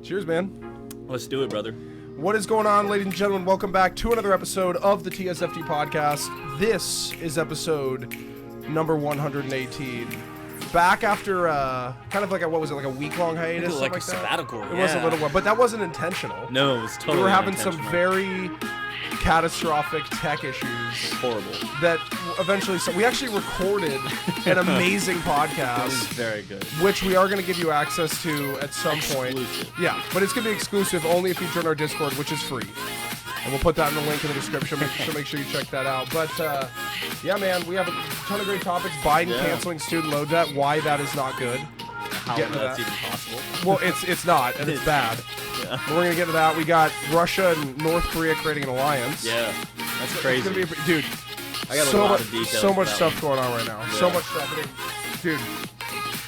Cheers, man. Let's do it, brother. What is going on, ladies and gentlemen? Welcome back to another episode of the TSFT podcast. This is episode number 118. Back after kind of like a week-long hiatus, Like a that. sabbatical. It was a little one, but that wasn't intentional. No, it was totally. We were having some very catastrophic tech issues. Horrible. That eventually, so we actually recorded an amazing It podcast. was very good. Which we are going to give you access to at some point. Yeah, but it's going to be exclusive only if you join our Discord, which is free. And we'll put that in the link in the description, so make sure you check that out. But, yeah, man, we have a ton of great topics. Biden canceling student loan debt, why that is not good. How that's even possible. Well, it's not, and it's bad. Yeah. But we're going to get to that. We got Russia and North Korea creating an alliance. Yeah, that's crazy. It's gonna be dude, I got so a lot of details. so much about stuff that going on right now. Yeah. So much stuff. Dude,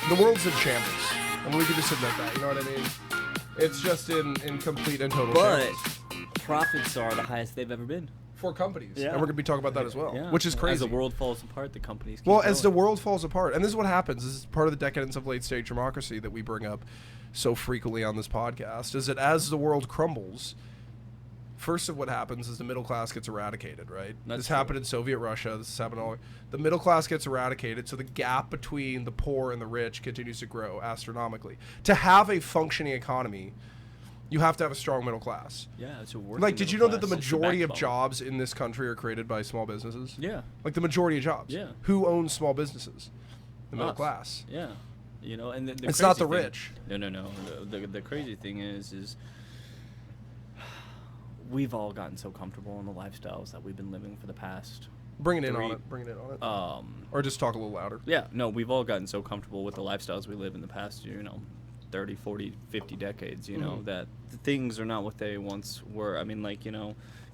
the world's in shambles. And we can just admit that, you know what I mean? It's just in complete and total shambles. But profits are the highest they've ever been. For companies. Yeah. And we're going to be talking about that as well, Yeah. which is crazy. As the world falls apart, the companies keep Well, going. as the world falls apart, and this is what happens. This is part of the decadence of late-stage democracy that we bring up so frequently on this podcast, is that as the world crumbles, first of what happens is the middle class gets eradicated, right? This happened in Soviet Russia. This has happened all. The middle class gets eradicated, so the gap between the poor and the rich continues to grow astronomically. To have a functioning economy, you have to have a strong middle class. Yeah, it's a working Like, did you know that the middle class. It's the majority of backbone. jobs in this country are created by small businesses? Yeah. Like, the majority of jobs. Yeah. Who owns small businesses? The middle Us. class. Yeah. You know, and the It's not crazy the thing- rich. No. The crazy thing is we've all gotten so comfortable in the lifestyles that we've been living for the past. Bring it in on it. Or just talk a little louder. Yeah, no, we've all gotten so comfortable with the lifestyles we live in the past, 30, 40, 50 decades, that the things are not what they once were. I mean,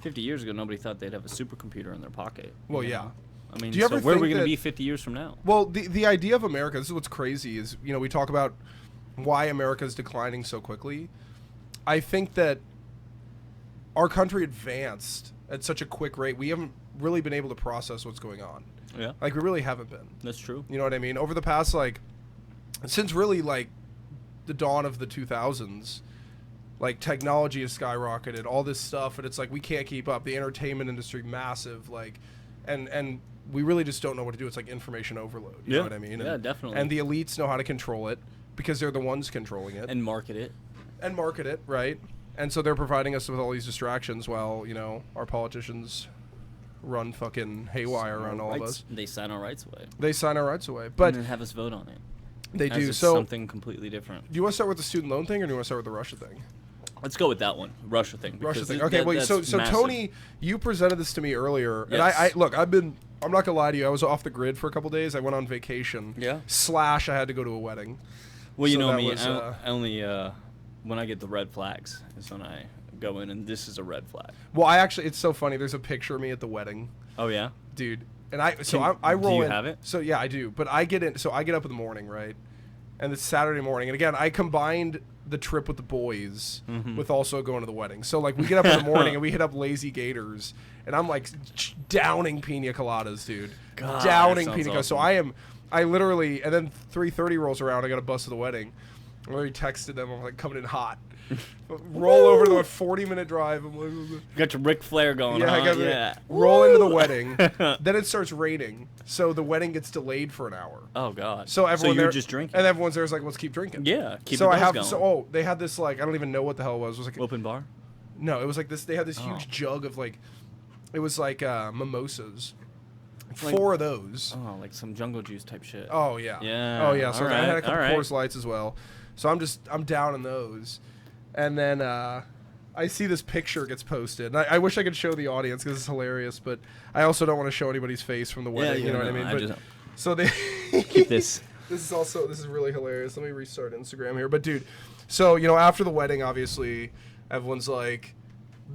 50 years ago, nobody thought they'd have a supercomputer in their pocket. Well, yeah. I mean, Do you so ever where are think we going to that- be 50 years from now? Well, the idea of America, this is what's crazy, is, we talk about why America is declining so quickly. I think that our country advanced at such a quick rate, we haven't really been able to process what's going on. Yeah. Like, we really haven't been. That's true. You know what I mean? Over the past, since really, the dawn of the 2000s, technology has skyrocketed, all this stuff, and it's we can't keep up. The entertainment industry, massive, and we really just don't know what to do. It's information overload. You know what I mean? Yeah, definitely. And the elites know how to control it because they're the ones controlling it. And market it. Right? And so they're providing us with all these distractions while, our politicians run fucking haywire around all of us. They sign our rights away. But and then have us vote on it. They As do. it's So something completely different. do you want to start with the student loan thing, or do you want to start with the Russia thing? Let's go with that one, Russia thing. Okay, well, so massive. Tony, you presented this to me earlier, and Yes. I look, I'm not gonna lie to you, I was off the grid for a couple days. I went on vacation. Yeah. / I had to go to a wedding. Well, you So know that me. was, I only when I get the red flags is when I go in, and this is a red flag. Well, it's so funny. There's a picture of me at the wedding, Oh yeah. dude, and I roll do you in. have it? So yeah, I do, but I get in. So I get up in the morning, right? And it's Saturday morning, and again, I combined the trip with the boys with also going to the wedding. So we get up in the morning and we hit up Lazy Gators, and I'm downing pina coladas, dude. God, Downing that pina sounds coladas. So I literally, and then 3:30 rolls around, I got a bus to the wedding. I already texted them, I'm coming in hot. Roll over to a 40-minute drive. I'm You got your Ric Flair going yeah, on. I got Yeah. roll into the wedding. Then it starts raining, so the wedding gets delayed for an hour. Oh God. So everyone you're there, just drinking. and everyone's there's let's keep drinking. Yeah. Keep So the I buzz have going. so they had this I don't even know what the hell it was. It was Open bar. no, it was this. They had this huge jug of it was mimosas. Like- 4 of those. Oh, like some jungle juice type shit. Oh yeah. Yeah, Oh yeah. So I had a alright, couple alright. Coors Lights as well. So I'm down in those, and then I see this picture gets posted. And I wish I could show the audience because it's hilarious, but I also don't want to show anybody's face from the wedding. You know what I mean? But so they keep this. This is really hilarious. Let me restart Instagram here. But dude, so after the wedding, obviously everyone's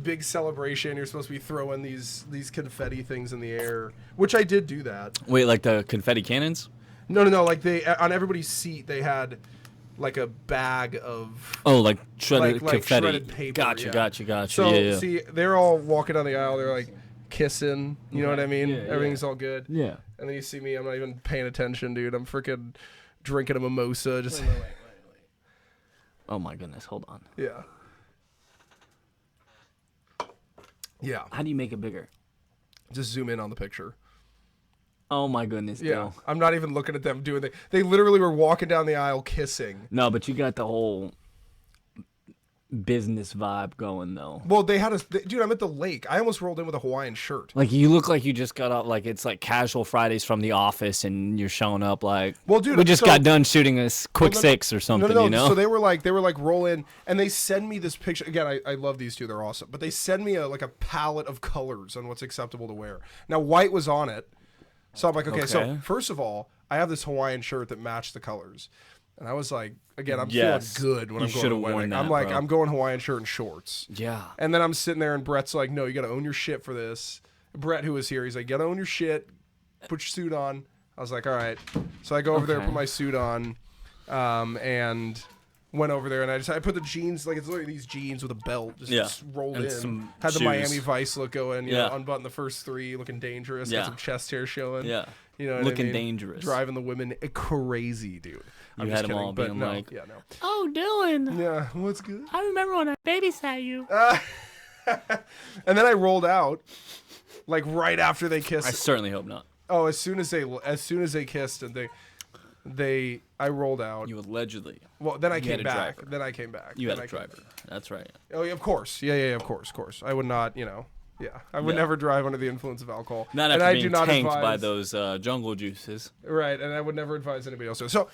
big celebration. You're supposed to be throwing these confetti things in the air, which I did do that. Wait, like the confetti cannons? No. They on everybody's seat they had a bag of like shredded like confetti. shredded paper. Gotcha. So yeah. see, they're all walking down the aisle. They're kissing. You know what I mean? Yeah, Everything's all good. Yeah. And then you see me. I'm not even paying attention, dude. I'm freaking drinking a mimosa. Just. Wait. Oh my goodness, hold on. Yeah. Yeah. How do you make it bigger? Just zoom in on the picture. Oh my goodness, Yeah. Bill. I'm not even looking at them doing it. They literally were walking down the aisle kissing. No, but you got the whole business vibe going though. Well, they had dude, I'm at the lake. I almost rolled in with a Hawaiian shirt. Like you look like you just got up, like it's like casual Fridays from the office, and you're showing up like, well, dude, we just got done shooting a quick six or something, no. you know? So they were like roll in, and they send me this picture. Again, I love these two; they're awesome. But they send me a palette of colors on what's acceptable to wear. Now, white was on it, so I'm like, okay. So first of all, I have this Hawaiian shirt that matched the colors. And I was like, again, I'm feeling good when I'm going to a wedding. I'm like, I'm going Hawaiian shirt and shorts. Yeah. And then I'm sitting there, and Brett's like, no, you got to own your shit for this. Brett, who was here, he's like, you got to own your shit. Put your suit on. I was like, all right. So I go over there, put my suit on, and went over there, and I put the jeans, like it's literally these jeans with a belt, just rolled in. Had the Miami Vice look going, you know, unbuttoned the first three, looking dangerous, got some chest hair showing. Yeah. You know what looking I mean? dangerous. Driving the women crazy, dude. You had them all being no, like, yeah, no. Oh, Dylan. Yeah, what's good? I remember when I babysat you. And then I rolled out, like right after they kissed. I certainly hope not. Oh, as soon as they kissed, and I rolled out. You allegedly. Well, then I came back. Then I came back. You had a driver. That's right. Oh, yeah, of course. Yeah, of course. I would not, you know. Yeah, I would never drive under the influence of alcohol. Not after being tanked by those jungle juices. Right, and I would never advise anybody else to. So,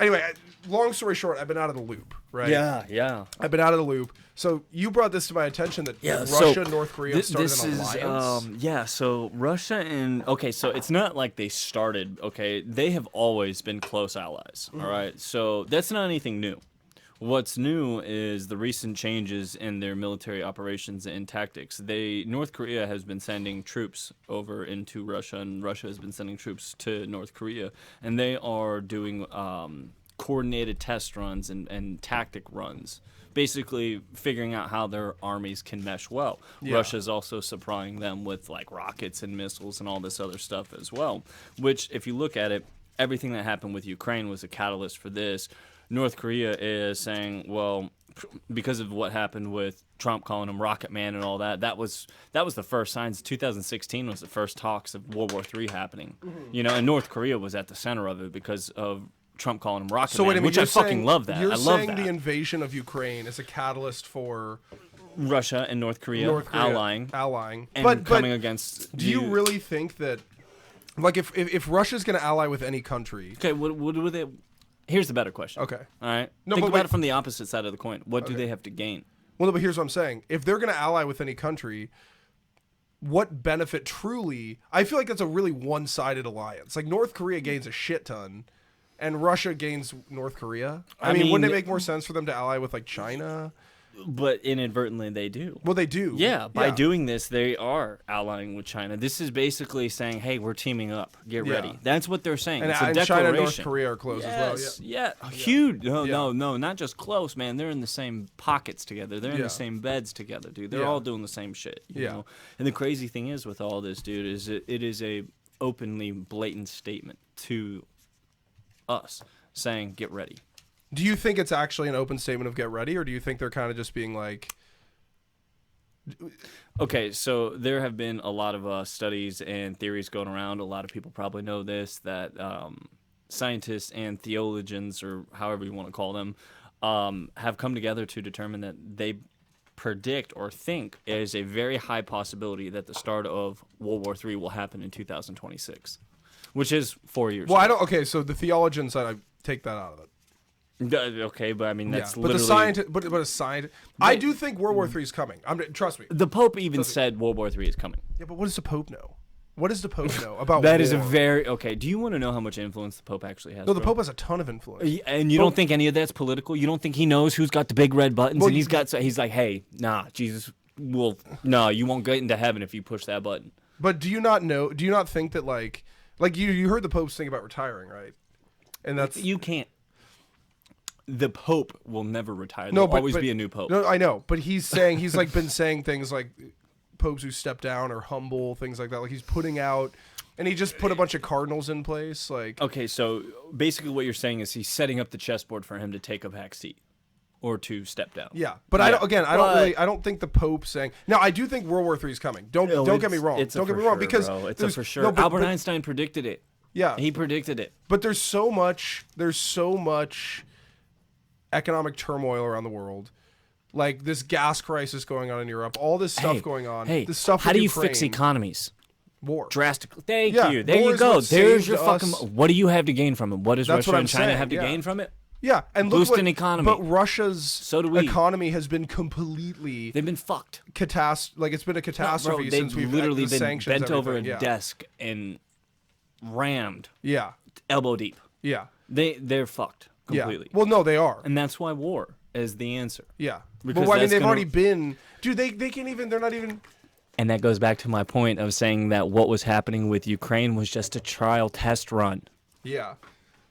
anyway, long story short, I've been out of the loop, right? Yeah. I've been out of the loop. So you brought this to my attention that Russia and North Korea started an alliance. So Russia and so it's not like they started. Okay, they have always been close allies. All right, so that's not anything new. What's new is the recent changes in their military operations and tactics. North Korea has been sending troops over into Russia, and Russia has been sending troops to North Korea, and they are doing coordinated test runs and tactic runs, basically figuring out how their armies can mesh well. Yeah. Russia's also supplying them with like rockets and missiles and all this other stuff as well, which if you look at it, everything that happened with Ukraine was a catalyst for this. North Korea is saying, well, because of what happened with Trump calling him Rocket Man and all that, that was the first signs. 2016 was the first talks of World War III happening. Mm-hmm. You know, and North Korea was at the center of it because of Trump calling him Rocket Man, which I fucking love that. You're I love saying that. The invasion of Ukraine is a catalyst for Russia and North Korea allying, and coming against. Do you really think that, like, if Russia's going to ally with any country? Okay, what would they? Here's the better question. Okay. All right. Think about it from the opposite side of the coin. What do they have to gain? Well, no, but here's what I'm saying. If they're going to ally with any country, what benefit truly? I feel like that's a really one-sided alliance. Like, North Korea gains a shit ton, and Russia gains North Korea. I mean, wouldn't it make more sense for them to ally with, like, China? But inadvertently they do. Well, they do. Yeah, by doing this, they are allying with China. This is basically saying, hey, we're teaming up. Get ready. That's what they're saying. And, it's a and declaration. China and North Korea are close as well. Yeah. Huge. No, not just close, man. They're in the same pockets together. They're in the same beds together, dude. They're all doing the same shit. You know? And the crazy thing is with all this, dude, is it is a openly blatant statement to us saying, get ready. Do you think it's actually an open statement of get ready, or do you think they're kind of just being like... Okay, so there have been a lot of studies and theories going around. A lot of people probably know this, that scientists and theologians, or however you want to call them, have come together to determine that they predict or think is a very high possibility that the start of World War III will happen in 2026, which is 4 years Well, ago. I don't... Okay, so the theologian side, I take that out of it. Okay, but I mean that's but literally. The scientist, but a scientist. I do think World War III is coming. Trust me. The Pope even said World War III is coming. Yeah, but what does the Pope know? What does the Pope know about that? War? Is a very okay. Do you want to know how much influence the Pope actually has? No, the Pope has a ton of influence. And you don't think any of that's political? You don't think he knows who's got the big red buttons? And he's like, hey, nah, Jesus will you won't get into heaven if you push that button. But do you not know? Do you not think that like you heard the Pope's thing about retiring, right? And that's you can't. The Pope will never retire. There'll always be a new Pope. No, I know, but he's like been saying things like popes who step down are humble, things like that. Like he's putting out, and he just put a bunch of cardinals in place. Like okay, so basically what you're saying is he's setting up the chessboard for him to take a back seat. or to step down. Yeah, but I don't think the Pope saying. Now, I do think World War III is coming. Don't get me wrong. Don't get me wrong, because it's a for sure. No, Albert Einstein predicted it. Yeah, he predicted it. But there's so much economic turmoil around the world, like this gas crisis going on in Europe, all this stuff going on. Hey, this stuff. How do you Ukraine, fix economies? War. Drastically. Thank you. There you go. There's your us. fucking. What do you have to gain from it? What does Russia and China have to gain from it? Yeah, and look Boosting economy. But Russia's economy has been completely. They've been fucked. Like it's been a catastrophe since we've literally been sanctions, bent over a yeah. desk and rammed. Yeah. Elbow deep. Yeah. They're fucked completely. Yeah. Well, no, they are, and that's why war is the answer. Yeah. Because but I mean, they've already been. Dude, they can't even. They're not even. And that goes back to my point of saying that what was happening with Ukraine was just a trial test run. Yeah.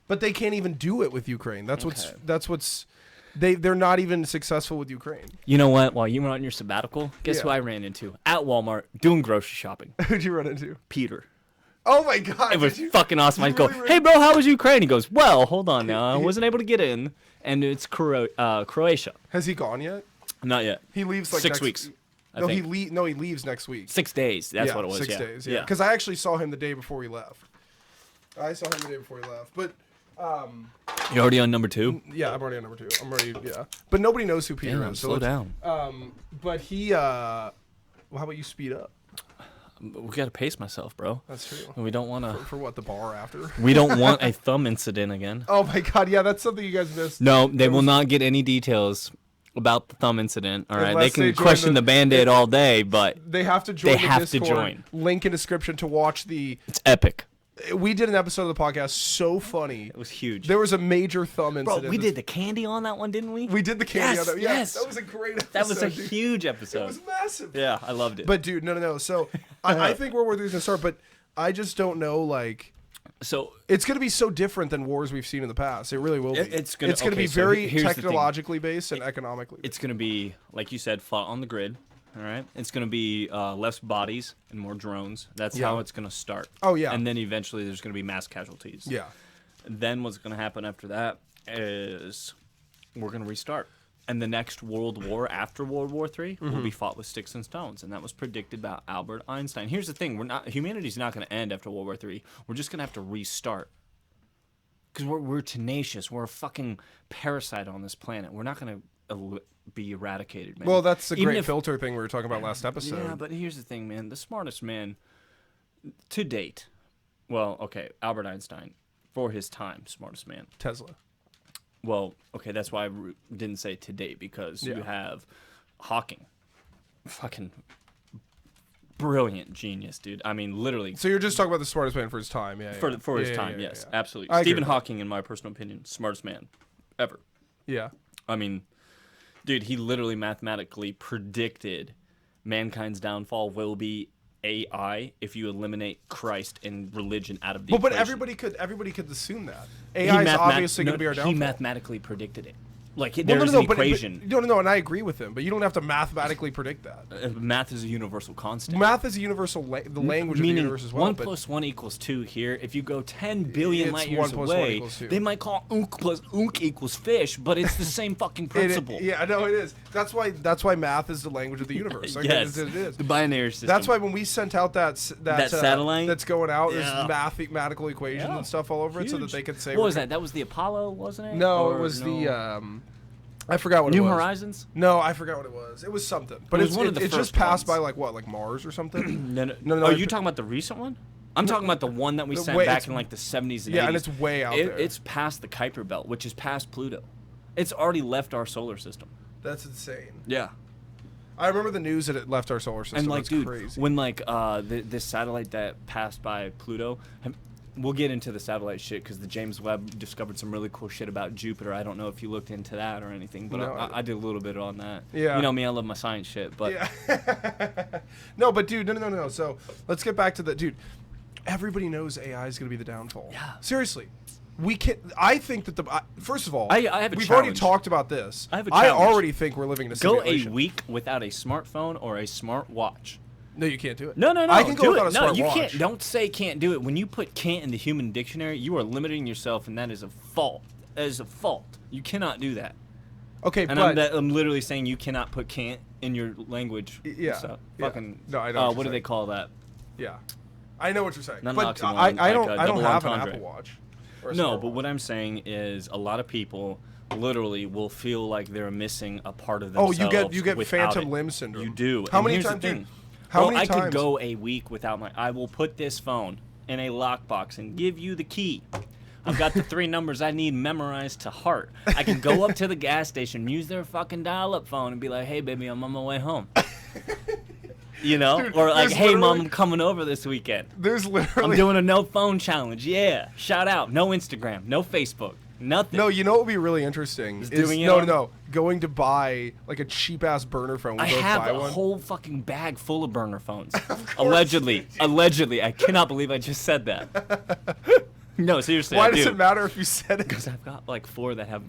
But they can't even do it with Ukraine. That's what's they're not even successful with Ukraine. You know what? While you were on your sabbatical, guess who I ran into at Walmart doing grocery shopping? Who'd you run into? Peter. Oh my God! It was fucking awesome. I go, hey bro, how was Ukraine? He goes, well, hold on now, I wasn't able to get in, and it's Croatia. Has he gone yet? Not yet. He leaves like 6 weeks. He leaves next week. 6 days. That's what it was. 6 days. Yeah. Because I actually saw him the day before he left. But you're already on number 2? Yeah, I'm already on number 2. I'm already But nobody knows who Peter is. So slow down. But he well, how about you speed up? We gotta pace myself, bro. That's true. We don't want to. For what, the bar after? We don't want a thumb incident again. Oh my God, yeah, that's something you guys missed. No, they will not get any details about the thumb incident. All right, Unless they can question the Band-Aid all day, but they have to join. They have to join. Link in description to watch the. It's epic. We did an episode of the podcast so funny. It was huge. There was a major thumb incident. Bro, we did the candy on that one, didn't we? We did the candy on that. Yeah, yes. That was a great episode. That was a huge episode. It was massive. Yeah, I loved it. But dude, no. So I think World War III is gonna start, but I just don't know. Like, so it's gonna be so different than wars we've seen in the past. It really will be. It's gonna be very technologically based and economically based. It's gonna be, like you said, fought on the grid. All right, it's going to be less bodies and more drones. That's how it's going to start. Oh, yeah. And then eventually there's going to be mass casualties. Yeah. Then what's going to happen after that is we're going to restart. And the next World War after World War III will be fought with sticks and stones. And that was predicted by Albert Einstein. Here's the thing. Humanity's not going to end after World War III. We're just going to have to restart. Because we're tenacious. We're a fucking parasite on this planet. We're not going to be eradicated, man. Well, that's the great filter thing we were talking about last episode. Yeah, but here's the thing, man. The smartest man to date, well, okay, Albert Einstein, for his time, smartest man. Tesla. Well, okay, that's why I didn't say to date, because you have Hawking. Fucking brilliant genius, dude. I mean, literally. So you're just talking about the smartest man for his time, yeah. For his time, yes, absolutely. I Stephen Hawking, in my personal opinion, smartest man ever. Yeah. I mean, dude, he literally mathematically predicted mankind's downfall will be AI if you eliminate Christ and religion out of the equation. But everybody could assume that. AI is obviously going to be our downfall. He mathematically predicted it. Like, there's an equation. No, and I agree with him, but you don't have to mathematically predict that. Math is a universal constant. Math is a universal the language of the universe as well. 1 + 1 = 2 here. If you go 10 billion light years away, they might call unk plus unk equals fish, but it's the same fucking principle. Yeah, I know it is. That's why math is the language of the universe. Like, yes, it is. The binary system. That's why when we sent out that satellite that's going out, there's mathematical equations and stuff all over it, so that they could say. What was that? That was the Apollo, wasn't it? No, it was the. I forgot what it was. New Horizons? No, I forgot what it was. It was something. But it just passed by like Mars or something? No. Are you talking about the recent one? I'm talking about the one that we sent back in like the 70s and 80s. Yeah, and it's way out there. It's past the Kuiper Belt, which is past Pluto. It's already left our solar system. That's insane. Yeah. I remember the news that it left our solar system. And like, dude, crazy. when like this satellite that passed by Pluto, we'll get into the satellite shit because the James Webb discovered some really cool shit about Jupiter. I don't know if you looked into that or anything, but no, I did a little bit on that. Yeah. You know me, I love my science shit, but yeah. No, but dude, no. So let's get back to the dude. Everybody knows AI is going to be the downfall. Yeah. Seriously. We can. I think that first of all, I have a we've challenge. already talked about this. I have a I challenge. already think we're living in a simulation. Go a week without a smartphone or a smart watch. No, you can't do it. No. I can go without a smart watch. No, you watch. can't. Don't say can't do it. When you put can't in the human dictionary, you are limiting yourself, and that is a fault. That is a fault. You cannot do that. Okay, and but I'm literally saying you cannot put can't in your language. Yeah, So, yeah. fucking. No, I know what what you're do they saying. call that? yeah, I know what you're saying. Not an But oxymoron, I like don't a I don't double have an entendre. Apple Watch. Or a No, smartwatch. but what I'm saying is a lot of people literally will feel like they're missing a part of Oh, themselves. you get without phantom it. limb syndrome. You do. How And many here's the times? Dude, thing. how Well, many I times? could go a week without my. I will put this phone in a lockbox and give you the key. I've got the 3 numbers I need memorized to heart. I can go up to the gas station, use their fucking dial-up phone, and be like, "Hey, baby, I'm on my way home." You know, Dude, or like, there's "Hey, mom, literally- I'm coming over this weekend. There's I'm literally. doing a no phone challenge." Yeah, shout out. No Instagram, no Facebook, nothing. No, you know what would be really interesting is doing it no, on- no, going to buy like a cheap ass burner phone. We I both have buy a one. whole fucking bag full of burner phones. Allegedly. I cannot believe I just said that. No, seriously, Why I does do. it matter if you said it? Because I've got like 4 that have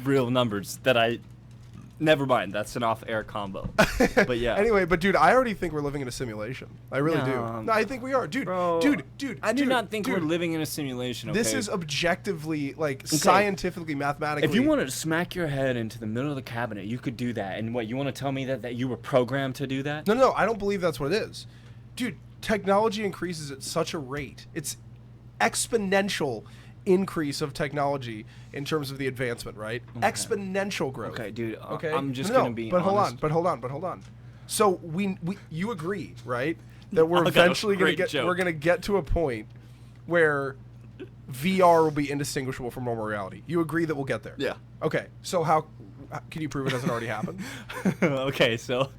real numbers that I. Never mind, that's an off-air combo. But yeah. Anyway, but dude, I already think we're living in a simulation. I really do. No. No, I think we are, dude. Bro, Dude. I do dude, not think dude. we're living in a simulation. Okay? This is objectively, like, scientifically, mathematically. If you wanted to smack your head into the middle of the cabinet, you could do that. And what, you want to tell me that you were programmed to do that? No, I don't believe that's what it is. Dude, technology increases at such a rate. It's exponential increase of technology in terms of the advancement, right? Okay. Exponential growth. Okay, dude. Okay. I'm just No, gonna be But honest. hold on. So you agree, right? That we're I got a eventually gonna great get joke. we're gonna get to a point where VR will be indistinguishable from normal reality. You agree that we'll get there? Yeah. Okay. So how can you prove it hasn't already happened? Okay, so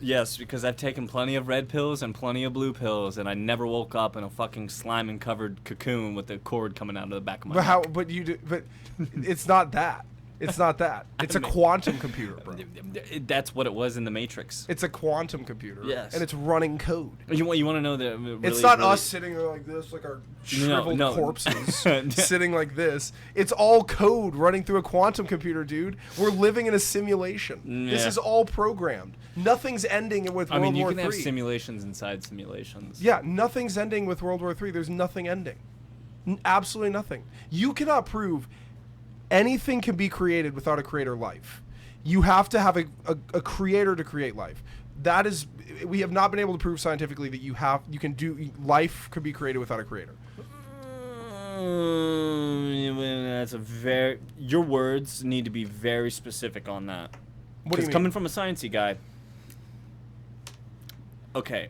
yes, because I've taken plenty of red pills and plenty of blue pills, and I never woke up in a fucking slime and covered cocoon with a cord coming out of the back of my But neck. how? But you do. But it's not that. It's not that. It's a quantum computer, bro. That's what it was in the Matrix. It's a quantum computer. Yes. And it's running code. You want to know that? Really, It's not really- us sitting there like this, like our shriveled no. corpses sitting like this. It's all code running through a quantum computer, dude. We're living in a simulation. This Yeah. is all programmed. Nothing's ending with I World mean, you War can have III. simulations inside simulations. Yeah, nothing's ending with World War III. There's nothing ending. Absolutely nothing. You cannot prove anything can be created without a creator life. You have to have a creator to create life. That is, we have not been able to prove scientifically that you can do life could be created without a creator. That's a very. Your words need to be very specific on that. What do you Because mean? coming from a sciencey guy. Okay.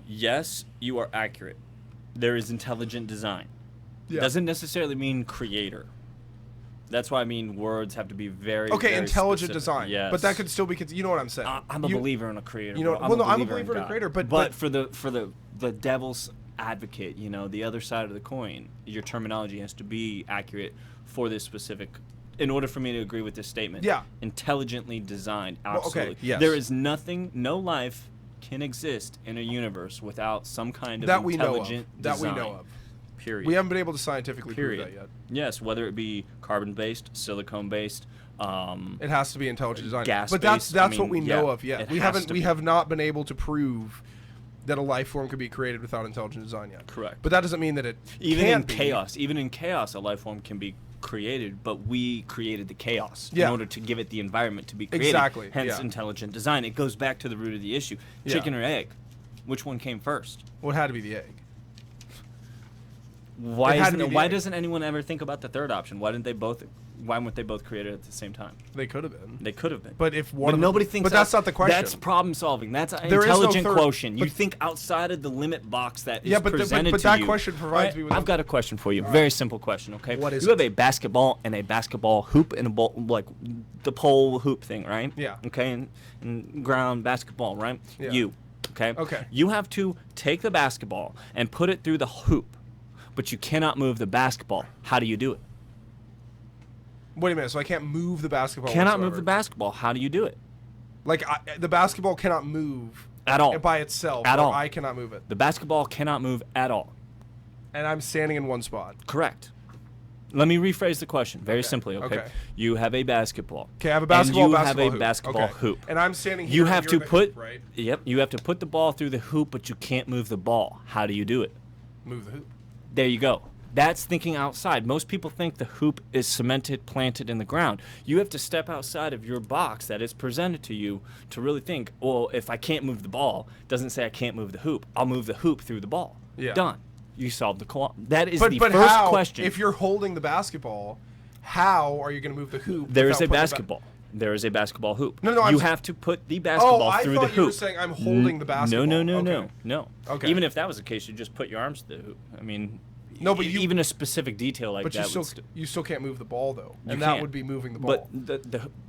Yes, you are accurate. There is intelligent design. Yeah. Doesn't necessarily mean creator. That's why I mean words have to be very. Okay, very intelligent specific. design. Yes. But that could still be. You know what I'm saying? I'm a believer in a creator. you know- bro. well, no, I'm a in believer in a God. creator, but- for the devil's advocate, you know, the other side of the coin, your terminology has to be accurate for this specific. In order for me to agree with this statement, Yeah. Intelligently designed, Well, okay, absolutely. yes. There is nothing, no life can exist in a universe without some kind of that we know of. intelligent That design. we know of. Period. We haven't been able to scientifically Period. prove that yet. Yes, whether it be carbon-based, silicone-based. It has to be intelligent design. Gas but that's based, I what we mean, know yeah, of yet. it We has haven't to we be. have not been able to prove that a life form could be created without intelligent design yet. Correct. But that doesn't mean that it Even can't in be. chaos, a life form can be created, but we created the chaos Yeah. in order to give it the environment to be created. Exactly, Hence, yeah. intelligent design. It goes back to the root of the issue: Yeah. chicken or egg. Which one came first? Well, it had to be the egg. Why It had to be the why egg. doesn't anyone ever think about the third option? Why weren't they both created at the same time? They could have been. They could have been. But if one But of them- nobody thinks. But that's not the question. That's problem solving. That's an There is no intelligent third- quotient. You but- think outside of the limit box that is Yeah, but presented to that you. question provides me with I've a- got a question for you. Very simple question. Okay. What is you have a basketball and a basketball hoop and a ball, like the pole hoop thing, right? Yeah. Okay. And ground basketball, right? Yeah. You. Okay. Okay. You have to take the basketball and put it through the hoop, but you cannot move the basketball. How do you do it? Wait a minute. So I can't move the basketball. Cannot whatsoever. move the basketball. How do you do it? Like the basketball cannot move At all. by itself. At or all. I cannot move it, The basketball cannot move at all. and I'm standing in one spot. Correct. Let me rephrase the question very simply, okay? okay. You have a basketball. Okay, I have a basketball. And you basketball have a hoop. basketball Okay. hoop. And I'm standing here. You and have you're to in the put hoop, right? Yep, you have to put the ball through the hoop, but you can't move the ball. How do you do it? Move the hoop. There you go. That's thinking outside. Most people think the hoop is cemented, planted in the ground. You have to step outside of your box that is presented to you to really think, well, if I can't move the ball, it doesn't say I can't move the hoop. I'll move the hoop through the ball. Yeah. Done. You solved that is But the but first how, question. if you're holding the basketball, how are you going to move the hoop? There is without a putting the basketball. There is a basketball hoop. No, you I'm have to put the basketball I through the thought hoop. you were saying I'm holding the basketball. No. Okay. Even if that was the case, you just put your arms to the hoop. I mean, No, but even a specific detail like But that. you still can't move the ball though, You and that can't. would be moving the ball. But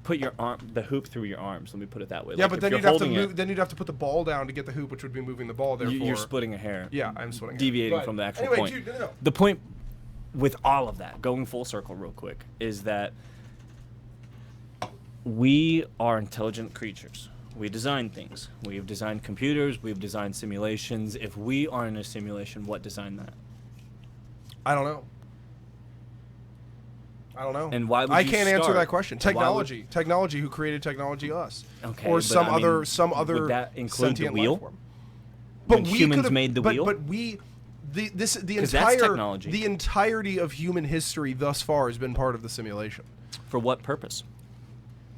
put the hoop through your arms. Let me put it that way. Yeah, Like, but if then you're you'd have to holding move. it, Then you'd have to put the ball down to get the hoop, which would be moving the ball. Therefore, you're splitting a hair. Yeah, I'm splitting. Deviating But from the actual anyway, point. Dude, no. The point with all of that, going full circle real quick, is that we are intelligent creatures. We design things. We've designed computers. We've designed simulations. If we are in a simulation, what designed that? I don't know. And why would I you can't answer start? that question. Why would- Technology. Who created technology? Us. Okay, Or but some I mean, other. would that include the sentient wheel? life form. When we humans could've- made the wheel? But we. The 'Cause that's technology. the entirety of human history thus far has been part of the simulation. For what purpose?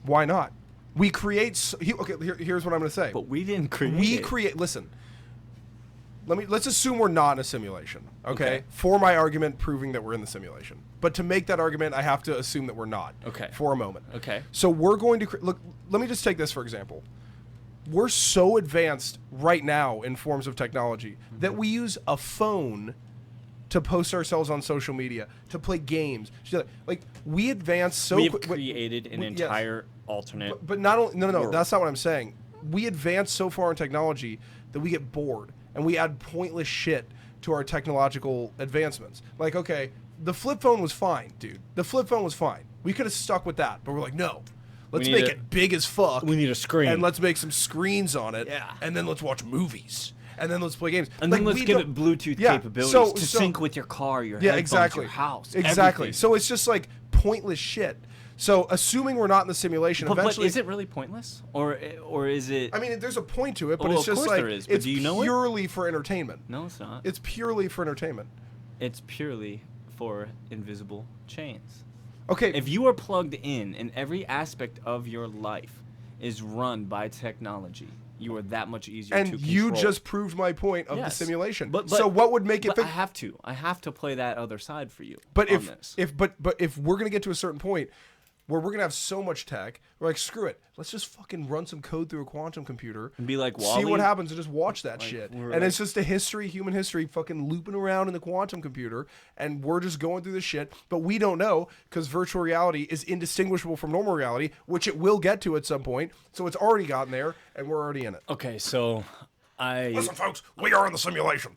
Why not? We create. Here's what I'm going to say. But we didn't create We it. create. Listen. Let's assume we're not in a simulation. Okay. For my argument, proving that we're in the simulation. But to make that argument, I have to assume that we're not. Okay. For a moment. Okay. So we're going to look. Let me just take this for example. We're so advanced right now in forms of technology that we use a phone to post ourselves on social media, to play games. Like we advance so We've quick. created an entire alternate. But not only no. world. That's not what I'm saying. We advance so far in technology that we get bored and we add pointless shit to our technological advancements. Like, okay, the flip phone was fine, dude. The flip phone was fine. We could have stuck with that, but we're like, no. Let's need make a- it big as fuck. we need a screen. And let's make some screens on it. Yeah. And then let's watch movies. And then let's play games. And Like, then let's we give don't- it Bluetooth Yeah, capabilities to so- sync with your car, your Yeah, headphones, exactly. your house. Exactly. everything. So it's just like pointless shit. So assuming we're not in the simulation, But eventually is it really pointless, or is it? I mean, there's a point to it, but Well, it's of just course like there is, but it's do you know it? purely for entertainment. No, it's not. It's purely for entertainment. It's purely for invisible chains. Okay, If you are plugged in and every aspect of your life is run by technology, you are that much easier to and control. you just proved my point of the Yes. simulation. But- so what would make it? But I have to play that other side for you. But on if this. if we're gonna get to a certain point where we're gonna have so much tech, we're like, screw it, let's just fucking run some code through a quantum computer And be like see Wall-E? what happens, and just watch that Like, shit. we're And like- it's just a human history, fucking looping around in the quantum computer, and we're just going through this shit. But we don't know because virtual reality is indistinguishable from normal reality, which it will get to at some point. So it's already gotten there, and we're already in it. Okay, so Listen, folks, we are in the simulation.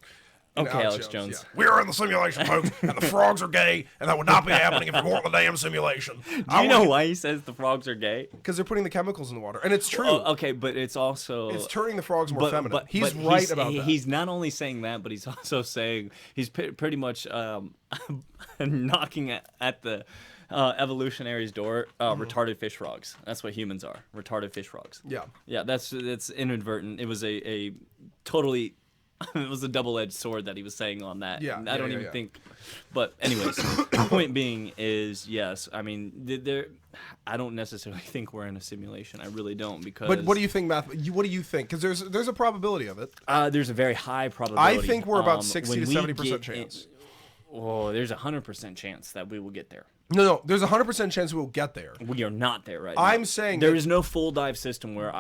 And Okay, Alex Jones. yeah. We are in the simulation, folks, and the frogs are gay, and that would not be happening if we weren't in the damn simulation. Do you know why he says the frogs are gay? Because they're putting the chemicals in the water, and it's true. Oh, okay, but it's also It's turning the frogs more feminine. But He's but right about that. He's not only saying that, but he's also saying he's pretty much knocking at the evolutionary's door. Retarded fish frogs. That's what humans are. Retarded fish frogs. Yeah. Yeah, that's inadvertent. It was a totally. It was a double-edged sword that he was saying on that. Yeah, I don't yeah, even yeah. think. But anyways, the point being is yes. I mean, there. I don't necessarily think we're in a simulation. I really don't because. But what do you think, Matt? What do you think? Because there's a probability of it. There's a very high probability. I think we're about 60 when to we 70% get chance. There's a 100% chance that we will get there. No, there's a 100% chance we'll get there. We are not there right now. I'm saying there that- is no full dive system where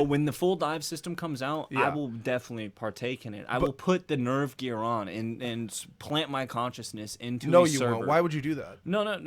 when the full dive system comes out, I Yeah. will definitely partake in it. I will put the nerve gear on and plant my consciousness into No, a you server. won't. Why would you do that? No.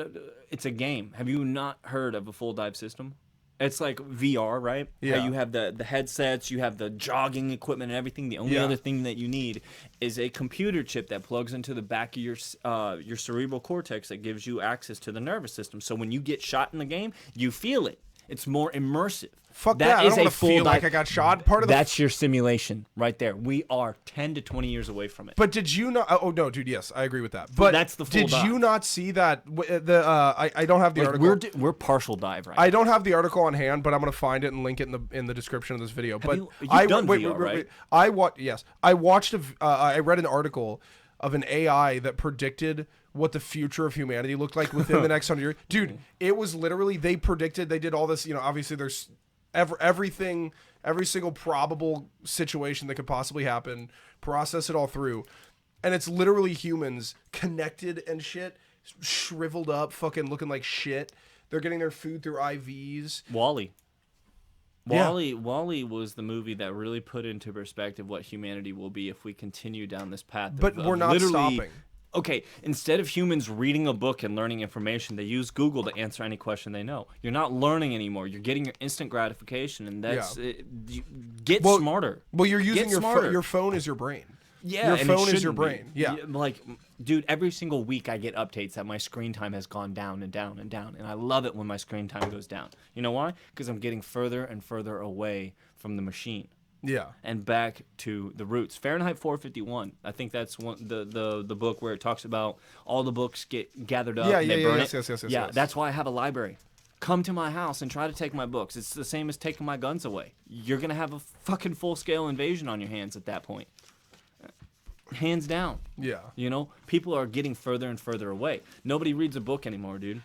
It's a game. Have you not heard of a full dive system? It's like VR, right? Yeah. How you have the headsets, you have the jogging equipment and everything. The only Yeah. other thing that you need is a computer chip that plugs into the back of your cerebral cortex that gives you access to the nervous system. So when you get shot in the game, you feel it. It's more immersive. Fuck that. I is don't a want to full feel like dive- I got shot. Part of the. That's your simulation right there. We are 10 to 20 years away from it. But did you not? Oh no, dude. Yes, I agree with that. But that's the full did dive. you not see that? I don't have the Like, article. we're partial dive right now. I don't have the article on hand, but I'm gonna find it and link it in the description of this video. But you've I done VR, right? I watched a I read an article of an AI that predicted what the future of humanity looked like within the next 100 years. Dude, it was literally, they did all this, obviously there's everything, every single probable situation that could possibly happen, process it all through. And it's literally humans connected and shit, shriveled up, fucking looking like shit. They're getting their food through IVs. Wall-E. Wall-E was the movie that really put into perspective what humanity will be if we continue down this path. But we're not stopping. Okay, instead of humans reading a book and learning information, they use Google to answer any question they know. You're not learning anymore. You're getting your instant gratification, and that's get smarter. Well, you're using your phone as your brain. Yeah, your phone is your brain. Yeah. Like, dude, every single week I get updates that my screen time has gone down and down and down, and I love it when my screen time goes down. You know why? Because I'm getting further and further away from the machine. Yeah. And back to the roots. Fahrenheit 451. I think that's the book where it talks about all the books get gathered up and they burn it. Yes. That's why I have a library. Come to my house and try to take my books. It's the same as taking my guns away. You're going to have a fucking full-scale invasion on your hands at that point. Hands down. Yeah. People are getting further and further away. Nobody reads a book anymore, dude.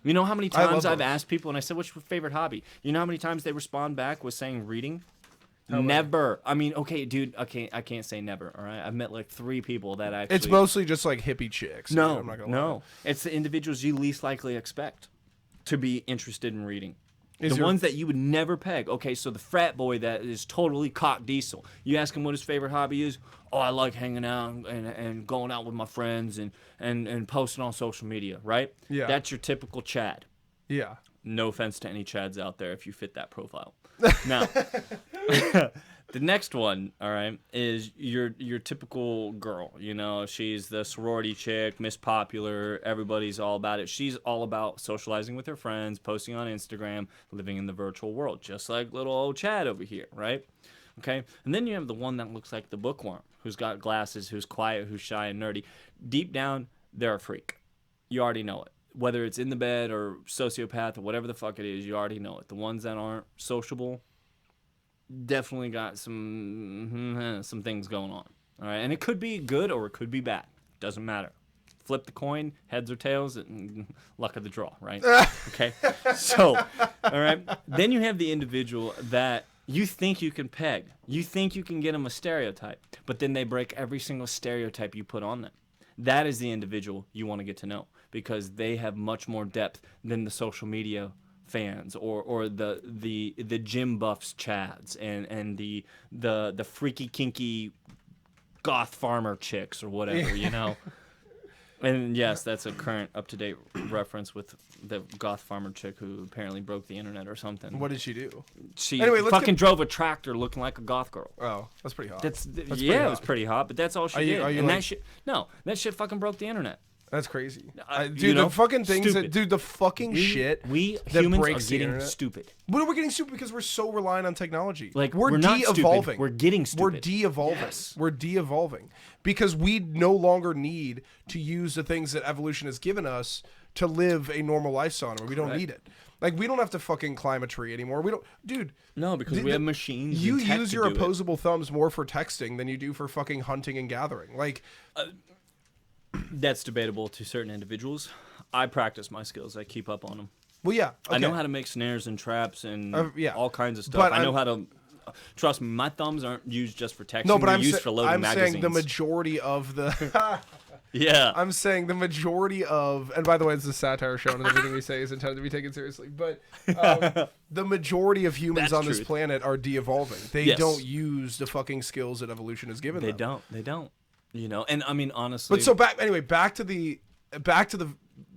You know how many times I've asked people and I said, what's your favorite hobby? You know how many times they respond back with saying reading? Never. I mean, okay, dude, I can't say never, all right? I've met like 3 people that actually... It's mostly just like hippie chicks. No, I'm not gonna lie. It's the individuals you least likely expect to be interested in reading. Ones that you would never peg. Okay, so the frat boy that is totally cock diesel. You ask him what his favorite hobby is. Oh, I like hanging out and going out with my friends and posting on social media, right? Yeah. That's your typical Chad. Yeah. No offense to any Chads out there if you fit that profile. Now, the next one, all right, is your typical girl. She's the sorority chick, Miss Popular. Everybody's all about it. She's all about socializing with her friends, posting on Instagram, living in the virtual world, just like little old Chad over here, right? Okay, and then you have the one that looks like the bookworm, who's got glasses, who's quiet, who's shy and nerdy. Deep down, they're a freak. You already know it. Whether it's in the bed or sociopath or whatever the fuck it is, you already know it. The ones that aren't sociable definitely got some things going on. All right, and it could be good or it could be bad. Doesn't matter. Flip the coin, heads or tails, and luck of the draw, right? Okay. So, all right. Then you have the individual that you think you can peg. You think you can get them a stereotype, but then they break every single stereotype you put on them. That is the individual you want to get to know because they have much more depth than the social media fans or the gym buffs Chads and the freaky kinky goth farmer chicks or whatever, And yes, that's a current up-to-date reference with the goth farmer chick who apparently broke the internet or something. What did she do? She fucking drove a tractor looking like a goth girl. Oh, that's pretty hot. It was pretty hot, but that's all she did. And that shit fucking broke the internet. That's crazy. Dude, the fucking things the fucking shit we that humans breaks are getting the internet. Stupid. But we're getting stupid because we're so reliant on technology. Like, we're not de-evolving. Stupid. We're getting stupid. We're de-evolving. Yes. We're de-evolving because we no longer need to use the things that evolution has given us to live a normal lifestyle. We don't need it. Like, we don't have to fucking climb a tree anymore. We don't, dude. No, because we have machines. You use your opposable thumbs more for texting than you do for fucking hunting and gathering. Like, that's debatable to certain individuals. I practice my skills. I keep up on them. Well, yeah. Okay. I know how to make snares and traps and all kinds of stuff. But I know how to. Trust me, my thumbs aren't used just for texting. No, but they're used for loading magazines. I'm saying the majority of the. Yeah. I'm saying the majority of, and by the way, it's a satire show, and everything we say is intended to be taken seriously. But the majority of humans on this planet are de-evolving. They don't use the fucking skills that evolution has given them. They don't. And I mean, honestly. But so back to the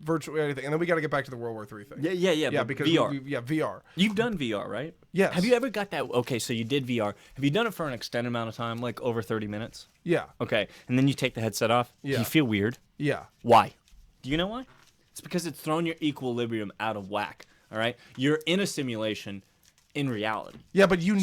virtual reality thing, and then we got to get back to the World War III thing. Yeah. Because VR. VR. You've done VR, right? Yes. Have you ever got that? Okay, so you did VR. Have you done it for an extended amount of time, like over 30 minutes? Yeah. Okay, and then you take the headset off. Yeah. Do you feel weird? Yeah. Why? Do you know why? It's because it's thrown your equilibrium out of whack. All right, you're in a simulation. In reality. Yeah, but you're in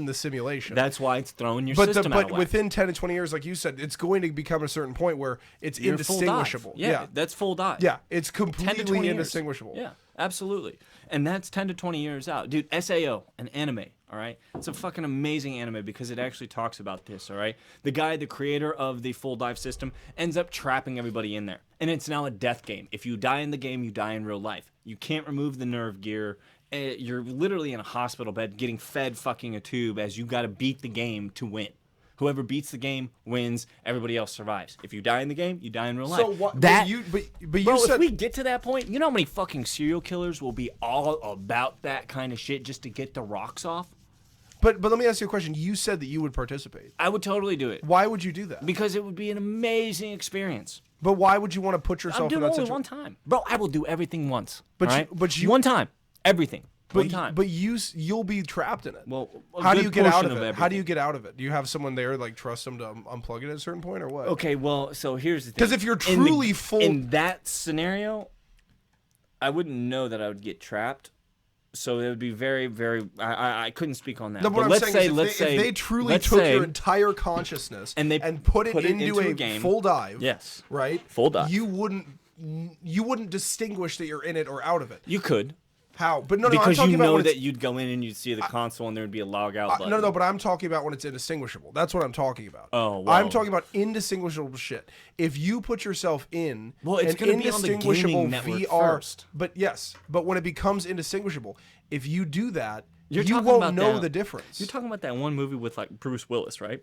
the simulation. That's why it's throwing your system out of whack. But within 10 to 20 years, like you said, it's going to become a certain point where it's indistinguishable. Yeah, that's full dive. Yeah, it's completely indistinguishable. Yeah. Absolutely. And that's 10 to 20 years out. Dude, SAO, an anime, all right? It's a fucking amazing anime because it actually talks about this, all right? The guy, the creator of the full dive system, ends up trapping everybody in there. And it's now a death game. If you die in the game, you die in real life. You can't remove the nerve gear. You're literally in a hospital bed getting fed fucking a tube as you got to beat the game to win. Whoever beats the game wins. Everybody else survives. If you die in the game, you die in real life. So what? That, But you bro, said if we get to that point, you know how many fucking serial killers will be all about that kind of shit just to get the rocks off? But let me ask you a question. You said that you would participate. I would totally do it. Why would you do that? Because it would be an amazing experience. But why would you want to put I'll yourself do in it that only situation? one time. Bro, I will do everything once. But all you- right? but you- one time. Everything. One But time. but you'll be trapped in it. Well, a how do good you get out portion of it? of How do you everything. get out of it? Do you have someone there like trust them to unplug it at a certain point or what? Okay, well, so here's the thing. 'Cause if you're In the- truly full- in that scenario, I wouldn't know that I would get trapped. So it would be very, very. I couldn't speak on that. No, But what I'm let's saying say, is let's if say, they truly let's took say, your entire consciousness and they put it into a game. full dive, Yes. right? Full dive. You wouldn't distinguish that you're in it or out of it. You could. How? But no, I'm Because talking you about know when it's, that you'd go in and you'd see the console and there would be a log out button. no, but I'm talking about when it's indistinguishable. That's what I'm talking about. Oh, wow. I'm talking about indistinguishable shit. If you put yourself in Well, it's an gonna be on the indistinguishable gaming network VR, first. but when it becomes indistinguishable, if you do that, You're you talking won't about know that- the difference. You're talking about that one movie with like Bruce Willis, right?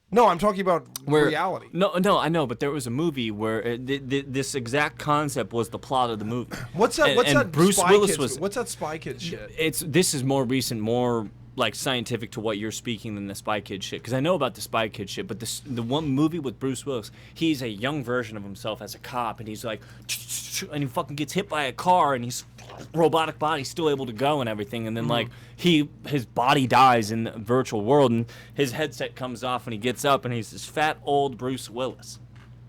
No, I'm talking about Where, reality. No, I know, but there was a movie where this exact concept was the plot of the movie. What's that? And- What's and that? Bruce Spy Willis Kids, was. What's that Spy Kids shit? This is more recent, more like scientific to what you're speaking than the Spy Kid shit. Because I know about the Spy Kid shit, but the one movie with Bruce Willis, he's a young version of himself as a cop, and he's like, and he fucking gets hit by a car, and he's robotic body still able to go and everything, and then like his body dies in the virtual world, and his headset comes off, and he gets up, and he's this fat old Bruce Willis.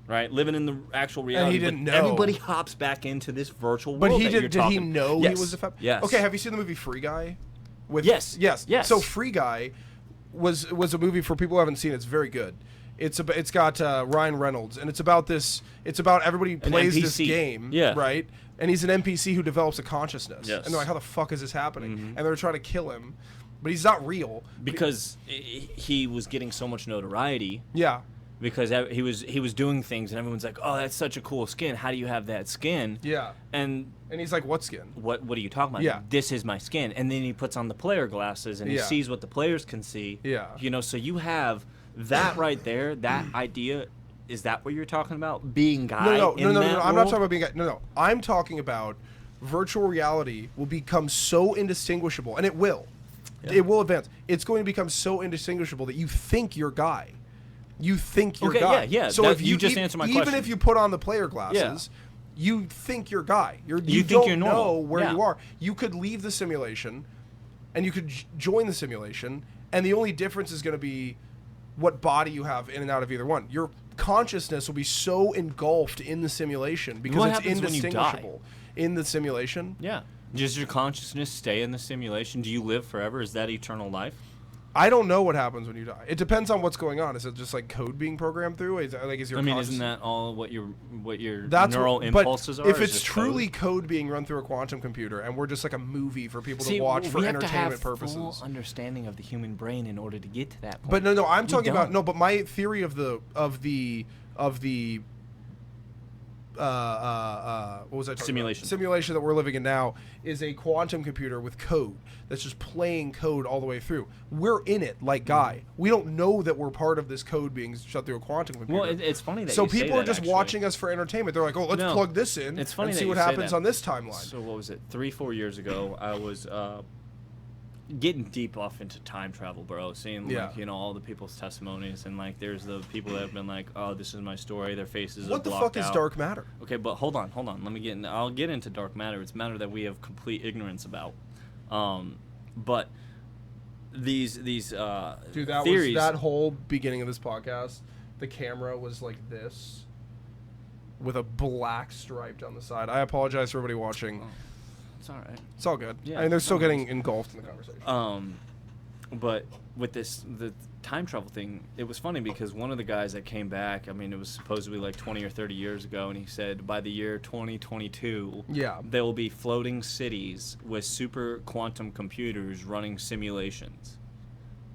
Right, living in the actual reality. he didn't but know. Everybody hops back into this virtual But world. he that you're did. Did he talking. know Yes. he was a Yes. Okay, have you seen the movie Free Guy? With Yes. Yes. Yes. So Free Guy was a movie for people who haven't seen it. It's very good. It's got Ryan Reynolds, and it's about everybody plays this NPC. game, Yeah. right? And he's an NPC who develops a consciousness. Yes. And they're like, how the fuck is this happening? And they're trying to kill him, but he's not real. Because he was getting so much notoriety Yeah. because he was doing things and everyone's like, oh, that's such a cool skin. How do you have that skin? Yeah. And And he's like, what skin? what are you talking about? Yeah. This is my skin. And then he puts on the player glasses and he Yeah. sees what the players can see. Yeah. You know, so you have that right there, that idea. Is that what you're talking about? Being guy No. in that I'm not world? talking about being. No. I'm talking about virtual reality will become so indistinguishable, and it will. Yeah. It will advance. It's going to become so indistinguishable that you think you're Guy. You think you're Okay, Guy. yeah. So That- if you just answered my even question. if you put on the player glasses, you think you're Guy. You think don't you're normal. know where Yeah. you are. You could leave the simulation, and you could join the simulation, and the only difference is going to be what body you have in and out of either one. Your consciousness will be so engulfed in the simulation because What it's happens when you die? indistinguishable in the simulation. Yeah. Does your consciousness stay in the simulation? Do you live forever? Is that eternal life? I don't know what happens when you die. It depends on what's going on. Is it just like code being programmed through? Is your I mean, conscious- isn't that all what your That's neural what, impulses but are? if is it's just truly code? code being run through a quantum computer and we're just like a movie for people See, to watch for we have entertainment to have purposes. Full understanding of the human brain in order to get to that point. But no, I'm talking about don't. no. But my theory of the what was I talking Simulation. about? Simulation that we're living in now is a quantum computer with code that's just playing code all the way through. We're in it like Guy. We don't know that we're part of this code being shut through a quantum computer. Well, it's funny that so you say people are that, just actually. watching us for entertainment. They're like, oh, let's No. plug this in It's funny and that see you what say happens that. on this timeline. So what was it? 3-4 years ago, I was getting deep off into time travel, bro. Seeing Yeah. like all the people's testimonies and like there's the people that have been like, oh, this is my story. Their faces What are the blocked fuck is out. dark matter? Okay, but hold on. Let me get. I'll get into dark matter. It's matter that we have complete ignorance about. But these Dude, that theories. was that whole beginning of this podcast. The camera was like this, with a black stripe down the side. I apologize for everybody watching. It's all right. It's all good. Yeah, I mean, they're it's still no getting engulfed in the conversation. But with the time travel thing, it was funny because one of the guys that came back, I mean, it was supposedly like 20 or 30 years ago, and he said by the year 2022, there will be floating cities with super quantum computers running simulations.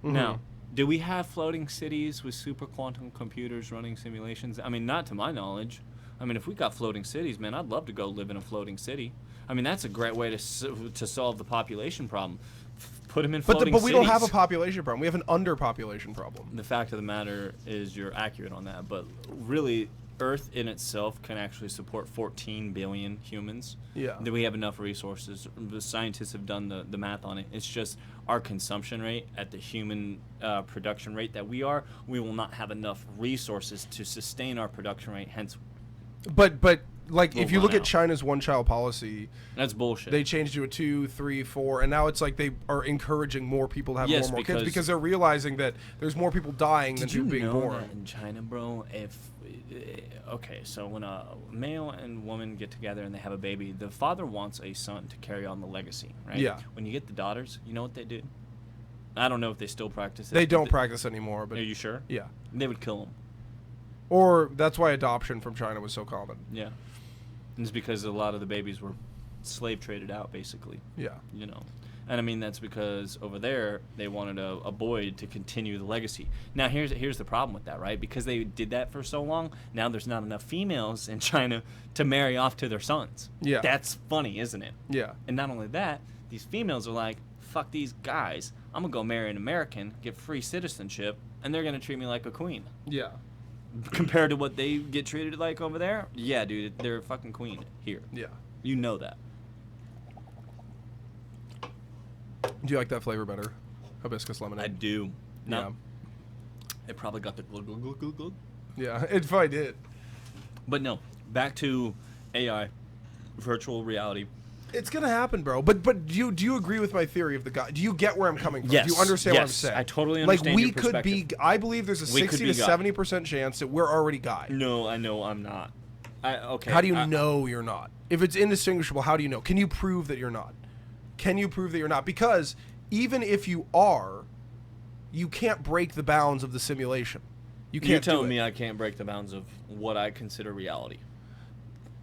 Now, do we have floating cities with super quantum computers running simulations? I mean, not to my knowledge. I mean, if we got floating cities, man, I'd love to go live in a floating city. I mean, that's a great way to solve the population problem. Put them in floating but we don't have a cities. population problem. We have an underpopulation problem. The fact of the matter is you're accurate on that, but really, Earth in itself can actually support 14 billion humans. Yeah. That we have enough resources. The scientists have done the math on it. It's just our consumption rate at the human production rate that we will not have enough resources to sustain our production rate, hence... But like, We'll if you look run at out. China's one-child policy, That's bullshit. they changed to a 2, 3, 4, and now it's like they are encouraging more people to have Yes, more and more kids because- because they're realizing that there's more people dying than Did you people being know born. that in China, bro, okay, so when a male and woman get together and they have a baby, the father wants a son to carry on the legacy, right? Yeah. When you get the daughters, you know what they do? I don't know if they still practice it. They but don't practice anymore, but Are you sure? yeah. They would kill them. Or that's why adoption from China was so common. Yeah. And it's because a lot of the babies were slave traded out, basically. Yeah. You know. And I mean, that's because over there, they wanted a boy to continue the legacy. Now, here's the problem with that, right? Because they did that for so long, now there's not enough females in China to marry off to their sons. Yeah. That's funny, isn't it? Yeah. And not only that, these females are like, fuck these guys. I'm going to go marry an American, get free citizenship, and they're going to treat me like a queen. Yeah. Compared to what they get treated like over there, yeah, dude, they're a fucking queen here. Yeah. You know that. Do you like that flavor better? Hibiscus lemonade. I do. No. Yeah. It probably got the glug, glug, glug, glug, glug. Yeah, it probably did. But no, back to AI, virtual reality. It's gonna happen, bro. But do you agree with my theory of the guy? Do you get where I'm coming from? Yes. Do you understand what I'm Yes. saying? I totally Like understand we your could be. perspective. I believe there's a We could 60 be to God. 70% chance that we're already Guy. No, I know I'm not. Okay. How do you know you're not? If it's indistinguishable, how do you know? Can you prove that you're not? Can you prove that you're not? Because even if you are, you can't break the bounds of the simulation. You can't. You're telling do me it. I can't break the bounds of what I consider reality.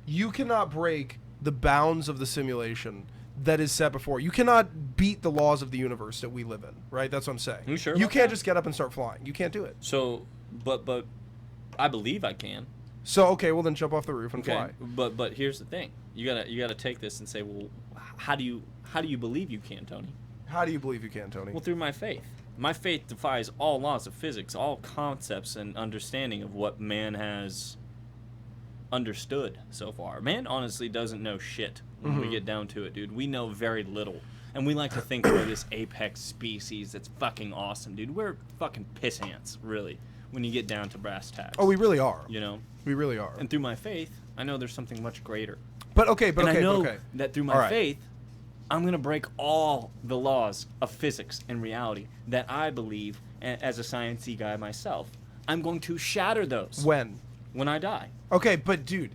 You cannot break the bounds of the simulation that is set before. You cannot beat the laws of the universe that we live in, right? That's what I'm saying. You sure You about can't that? just get up and start flying. You can't do it. So, but I believe I can. So okay, well then jump off the roof and Okay. fly. But here's the thing. You gotta take this and say, well, how do you believe you can, Tony? How do you believe you can, Tony? Well, through my faith. My faith defies all laws of physics, all concepts and understanding of what man has understood so far. Man honestly doesn't know shit when we get down to it, dude. We know very little. And we like to think we're this apex species that's fucking awesome, dude. We're fucking piss ants, really, when you get down to brass tacks. Oh, we really are. You know? We really are. And through my faith, I know there's something much greater. But okay, but And okay, I know okay. that through my All right. faith, I'm going to break all the laws of physics and reality that I believe as a sciencey guy myself. I'm going to shatter those when I die. Okay, but dude,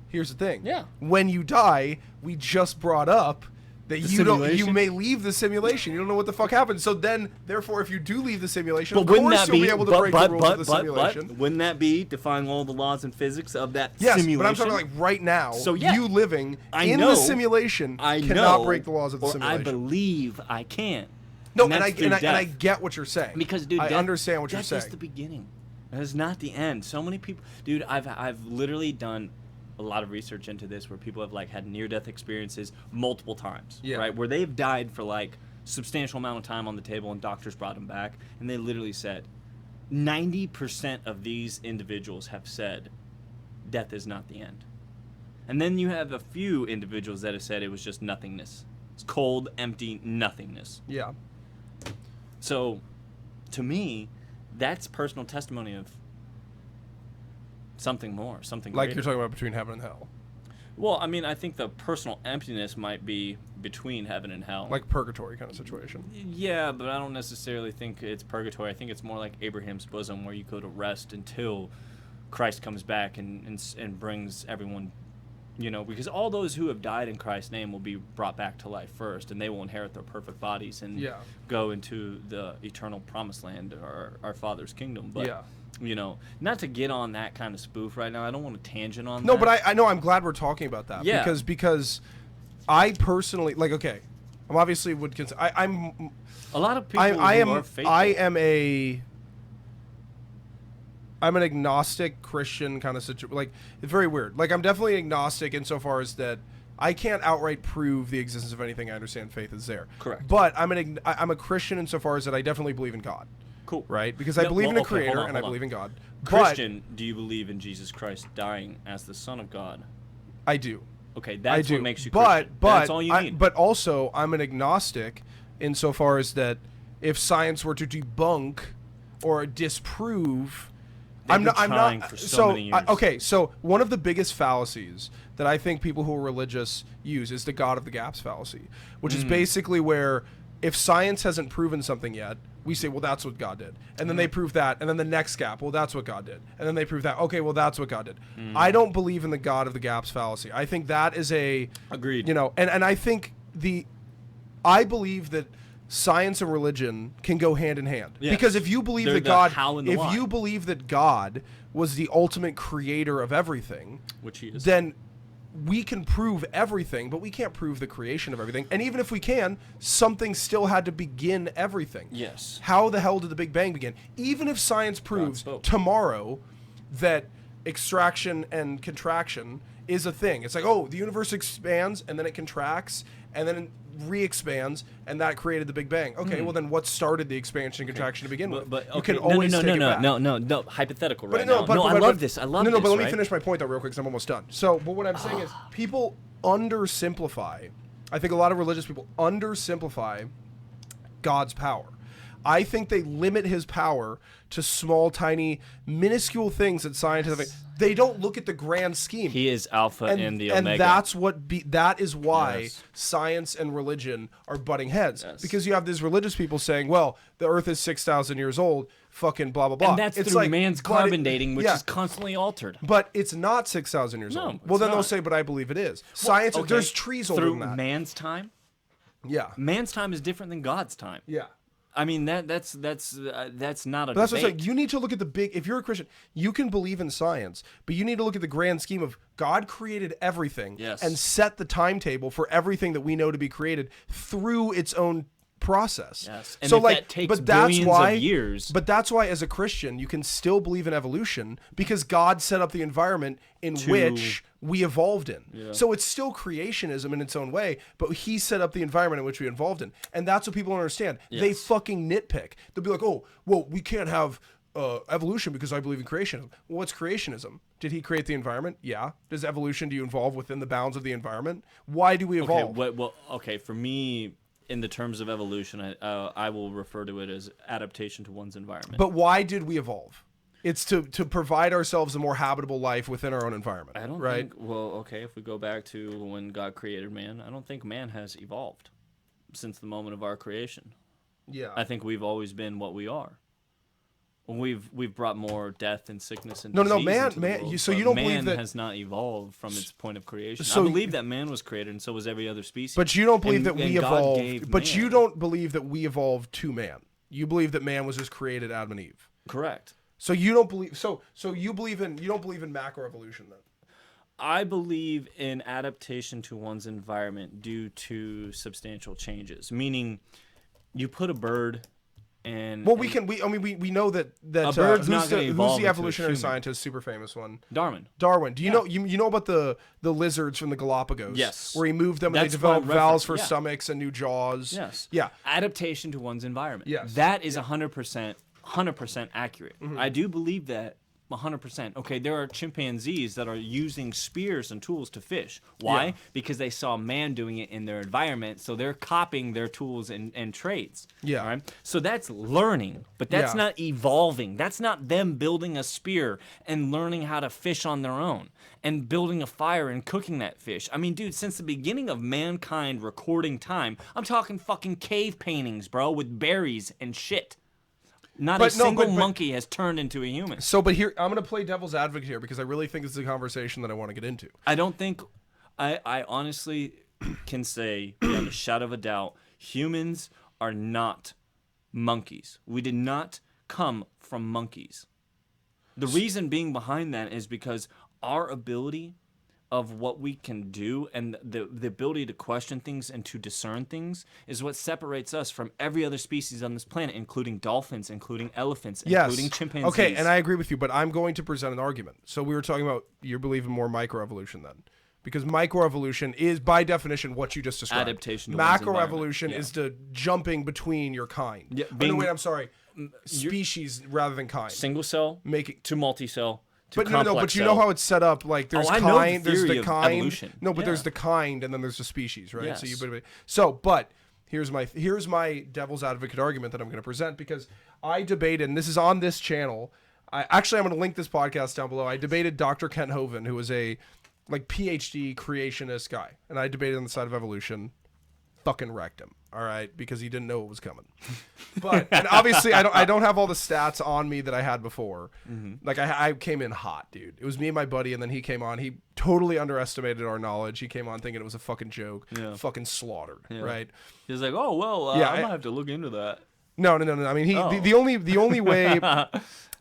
here's the thing. Yeah. When you die, we just brought up that The you don't. You simulation? may leave the simulation. You don't know what the fuck happened. So then, therefore, if you do leave the simulation, But of wouldn't course that you'll be be able to break the rules of the simulation. but wouldn't that be defying all the laws and physics of that Yes, simulation? but I'm talking like right now. So, yeah. You living I in know, the simulation I cannot know, break the laws of the or simulation. I believe I can. No, and and I that's through and I death. get what you're saying. Because, dude, I understand what you're that's saying. just the beginning. That is not the end. So many people, dude. I've literally done a lot of research into this, where people have like had near-death experiences multiple times, Yeah. right? Where they've died for like substantial amount of time on the table, and doctors brought them back, and they literally said, 90% of these individuals have said, death is not the end. And then you have a few individuals that have said it was just nothingness. It's cold, empty nothingness. Yeah. So, to me, that's personal testimony of something more, something Like greater. you're talking about between heaven and hell. Well, I mean, I think the personal emptiness might be between heaven and hell. Like purgatory kind of situation. Yeah, but I don't necessarily think it's purgatory. I think it's more like Abraham's bosom, where you go to rest until Christ comes back and brings everyone You know, because all those who have died in Christ's name will be brought back to life first, and they will inherit their perfect bodies and go into the eternal promised land, or our Father's kingdom. But, you know, not to get on that kind of spoof right now. I don't want to tangent on that. No, but I know, I'm glad we're talking about that. Yeah. Because I personally, like, okay, I'm obviously would consider, I'm... A lot of people are faithful. I'm an agnostic Christian kind of situation. Like, it's very weird. Like, I'm definitely agnostic insofar as that I can't outright prove the existence of anything. I understand faith is there. Correct. But I'm a Christian insofar as that I definitely believe in God. Cool. Right? Because I believe in a creator and I believe in God. Christian, do you believe in Jesus Christ dying as the Son of God? I do. Okay, that's what makes you Christian. That's all you need. But also, I'm an agnostic insofar as that if science were to debunk or disprove... I'm not for so many years. Okay, so one of the biggest fallacies that I think people who are religious use is the God of the gaps fallacy, which is basically where if science hasn't proven something yet, we say, well, that's what God did. And then they prove that, and then the next gap, well, that's what God did. And then they prove that, okay, well, that's what God did. I don't believe in the God of the gaps fallacy. I think that is Agreed. You know, and I think I believe that science and religion can go hand in hand. Yes. Because if you believe They're that you believe that God was the ultimate creator of everything, which he is, then we can prove everything, but we can't prove the creation of everything. And even if we can, something still had to begin everything. Yes. How the hell did the Big Bang begin? Even if science proves tomorrow that extraction and contraction is a thing. It's like, oh, the universe expands and then it contracts and then it re-expands and that created the Big Bang. Okay, well then what started the expansion and contraction to begin with? But you can always take it back. No, hypothetical right now. I love this. I love this. No, but let me finish my point though real quick because I'm almost done. So, but what I'm saying is people undersimplify. I think a lot of religious people undersimplify God's power. I think they limit his power to small, tiny, minuscule things that scientific. They don't look at the grand scheme. He is Alpha and the Omega. And that is why science and religion are butting heads. Yes. Because you have these religious people saying, well, the Earth is 6,000 years old, fucking blah, blah, blah. And that's through man's carbon dating, which is constantly altered. But it's not 6,000 years old. Well, then they'll say, but I believe it is. Science, there's trees older than that. Through man's time? Yeah. Man's time is different than God's time. Yeah. I mean that's not a But that's debate. what I'm saying. You need to look at the big. If you're a Christian, you can believe in science, but you need to look at the grand scheme of God created everything and set the timetable for everything that we know to be created through its own process. Yes. And so if that takes billions of years. But that's why, as a Christian, you can still believe in evolution because God set up the environment in which we evolved in. Yeah. So it's still creationism in its own way, but he set up the environment in which we evolved in. And that's what people don't understand. Yes. They fucking nitpick. They'll be like, oh, well, we can't have evolution because I believe in creationism. Well, what's creationism? Did he create the environment? Yeah. Does evolution, do you evolve within the bounds of the environment? Why do we evolve? Okay, for me, in the terms of evolution, I will refer to it as adaptation to one's environment. But why did we evolve? It's to provide ourselves a more habitable life within our own environment. I don't think, if we go back to when God created man, I don't think man has evolved since the moment of our creation. Yeah. I think we've always been what we are. We've brought more death and sickness and disease man. So you don't believe that man has not evolved from its point of creation. So I believe that man was created, and so was every other species. But you don't believe that we evolved. But you don't believe that we evolved to man. You believe that man was just created Adam and Eve. Correct. So you don't believe. So you don't believe in macroevolution then. I believe in adaptation to one's environment due to substantial changes. Meaning, you put a bird. And, we know that a bird's who's the evolutionary scientist, super famous one? Darwin. Do you know you know about the lizards from the Galapagos? Yes. Where he moved them and they developed valves for stomachs and new jaws. Yes. Yeah. Adaptation to one's environment. Yes. That is 100% accurate. Mm-hmm. I do believe that 100%. Okay, there are chimpanzees that are using spears and tools to fish. Why? Yeah. Because they saw man doing it in their environment, so they're copying their tools and traits. Yeah. All right? So that's learning, but that's not evolving. That's not them building a spear and learning how to fish on their own and building a fire and cooking that fish. I mean, dude, since the beginning of mankind recording time, I'm talking fucking cave paintings, bro, with berries and shit. Not a single monkey has turned into a human. So, but here, I'm going to play devil's advocate here because I really think this is a conversation that I want to get into. I don't think I honestly can say, beyond a shadow of a doubt, humans are not monkeys. We did not come from monkeys. The reason being behind that is because our ability of what we can do and the ability to question things and to discern things is what separates us from every other species on this planet, including dolphins, including elephants, including chimpanzees. Okay, and I agree with you, but I'm going to present an argument. So we were talking about you believe in more microevolution then. Because microevolution is, by definition, what you just described. Adaptation to one's environment. Macroevolution is the jumping between your kind. Yeah, no, wait, I'm sorry. Species rather than kind. Single cell to multi-cell to but complex but you cell. know how it's set up. Like there's I kind, know the there's theory the of kind. evolution. No, but Yeah. there's the kind, and then there's the species, right? Yes. But here's my devil's advocate argument that I'm going to present, because I debated, and this is on this channel. I'm going to link this podcast down below. I debated Dr. Kent Hovind, who was a PhD creationist guy, and I debated on the side of evolution. Fucking wrecked him, all right, because he didn't know it was coming. But and obviously I don't have all the stats on me that I had before. Mm-hmm. Like I came in hot, dude. It was me and my buddy, and then he came on. He totally underestimated our knowledge. He came on thinking it was a fucking joke. Yeah. Fucking slaughtered, right? He was like, oh well, I might have to look into that. No. I mean, the only way.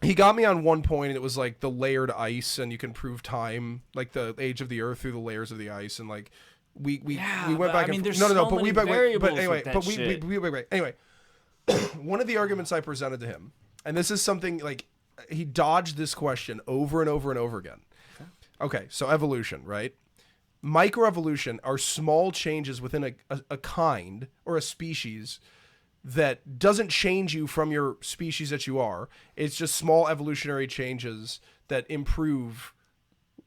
He got me on one point, and it was like the layered ice, and you can prove time, like the age of the Earth through the layers of the ice, and like we went back. There's but we wait. Anyway, one of the arguments I presented to him, and this is something like he dodged this question over and over and over again. Okay, so evolution, right? Microevolution are small changes within a kind or a species that doesn't change you from your species that you are. It's just small evolutionary changes that improve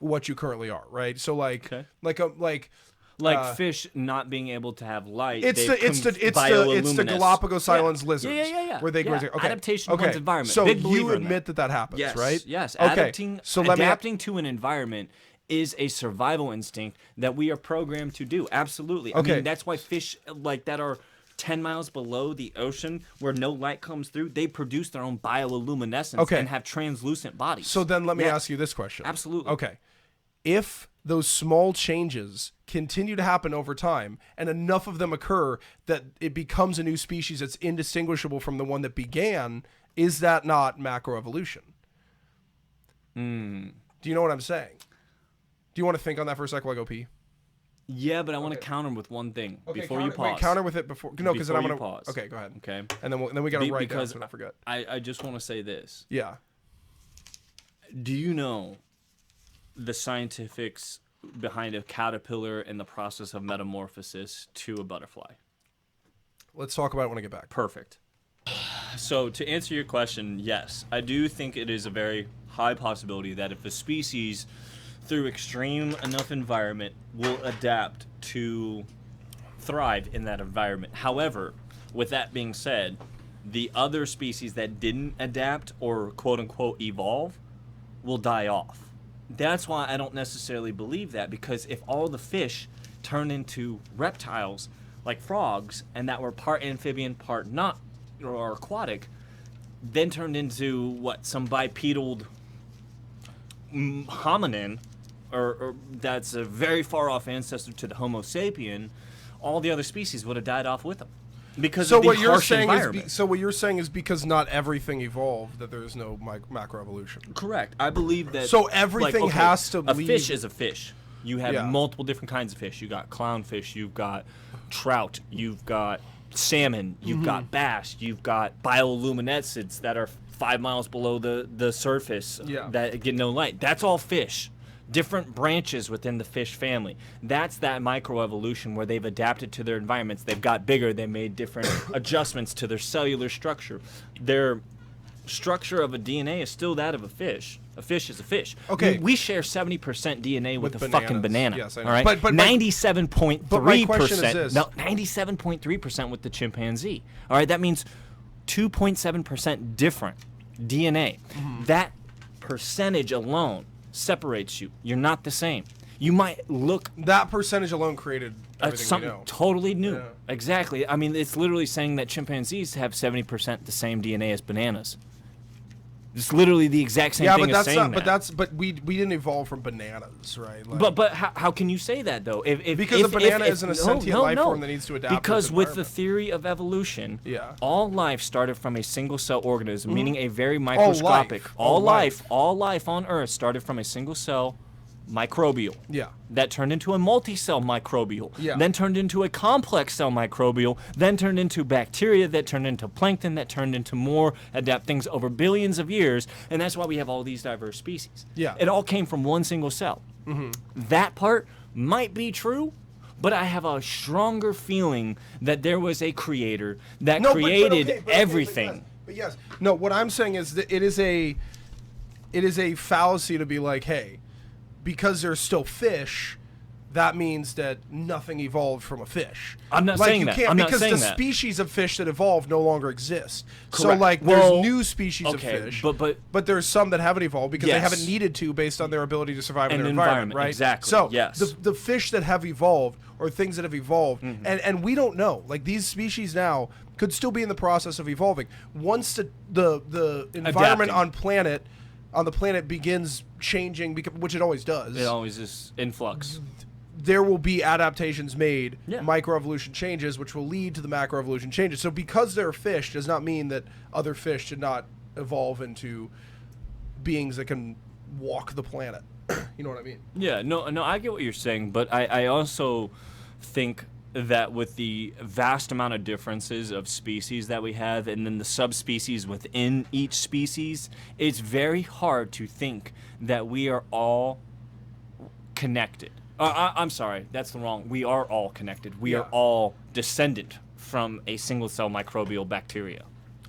what you currently are, right? So like fish not being able to have light. It's the Galapagos Islands lizards. Yeah. Where they go. Okay. Adaptation to one's environment. So Big you admit that happens, yes, right? Yes. Okay. Adapting to an environment is a survival instinct that we are programmed to do. Absolutely. I mean, that's why fish like that are 10 miles below the ocean where no light comes through, they produce their own bioluminescence and have translucent bodies. So then let me ask you this question. Absolutely. Okay. If those small changes continue to happen over time and enough of them occur that it becomes a new species that's indistinguishable from the one that began, is that not macroevolution? Do you know what I'm saying? Do you want to think on that for a sec while I go pee? Yeah, but I want to counter with one thing before you pause. Wait, counter with it before. No, because then I'm gonna pause. Okay, go ahead. Okay, and then we gotta write down so I don't forget. I just want to say this. Yeah. Do you know the scientifics behind a caterpillar and the process of metamorphosis to a butterfly? Let's talk about it when I get back. Perfect. So to answer your question, yes, I do think it is a very high possibility that if a species through extreme enough environment will adapt to thrive in that environment. However, with that being said, the other species that didn't adapt or quote unquote evolve will die off. That's why I don't necessarily believe that, because if all the fish turn into reptiles like frogs and that were part amphibian, part not or aquatic, then turned into some bipedal hominin, or that's a very far off ancestor to the Homo sapien, all the other species would have died off with them because of the harsh environment. So what you're saying is because not everything evolved, that there is no macroevolution. Correct. I believe that. So everything has to leave. A fish is a fish. You have multiple different kinds of fish. You got clownfish. You've got trout. You've got salmon. You've got bass. You've got bioluminescents that are 5 miles below the surface that get no light. That's all fish. Different branches within the fish family. That's that microevolution where they've adapted to their environments. They've got bigger. They made different adjustments to their cellular structure. Their structure of a DNA is still that of a fish. A fish is a fish. Okay. We share 70% DNA with a fucking banana. Yes, I know. All right. But 97.3%. No, 97.3% with the chimpanzee. All right. That means 2.7% different DNA. That percentage alone separates you. You're not the same. You might look. That percentage alone created everything something we know. Totally new. Yeah. Exactly. I mean, it's literally saying that chimpanzees have 70% the same DNA as bananas. It's literally the exact same thing as saying that. But we didn't evolve from bananas, right? Like, But how can you say that though? Because a banana isn't a sentient life form that needs to adapt. Because to its with the environment. theory of evolution, Yeah. all life started from a single cell organism, meaning a very microscopic. All life on Earth started from a single cell microbial. Yeah. That turned into a multi-cell microbial. Yeah. Then turned into a complex cell microbial. Then turned into bacteria. That turned into plankton. That turned into more adapt things over billions of years. And that's why we have all these diverse species. Yeah. It all came from one single cell. That part might be true, but I have a stronger feeling that there was a creator that created everything. But yes. No, what I'm saying is that it is a fallacy to be like, hey, because there's still fish, that means that nothing evolved from a fish. I'm not like, saying you that. Can't, I'm not because saying the that. species of fish that evolved no longer exist. So Correct. like Well, there's new species of okay, fish, but there's some that haven't evolved because they Yes. haven't needed to based on their ability to survive in And their environment, right? exactly, So yes. the fish that have evolved or things that have evolved, and we don't know. Like these species now could still be in the process of evolving. Once the environment Adapting. on the planet begins changing, which it always does. It always is in flux. There will be adaptations made, Yeah. microevolution changes, which will lead to the macroevolution changes. So because they're fish does not mean that other fish should not evolve into beings that can walk the planet. You know what I mean? Yeah, no, I get what you're saying, but I also think that with the vast amount of differences of species that we have and then the subspecies within each species, it's very hard to think that we are all connected. I'm sorry, that's wrong. We are all connected. We are all descendant from a single cell microbial bacteria.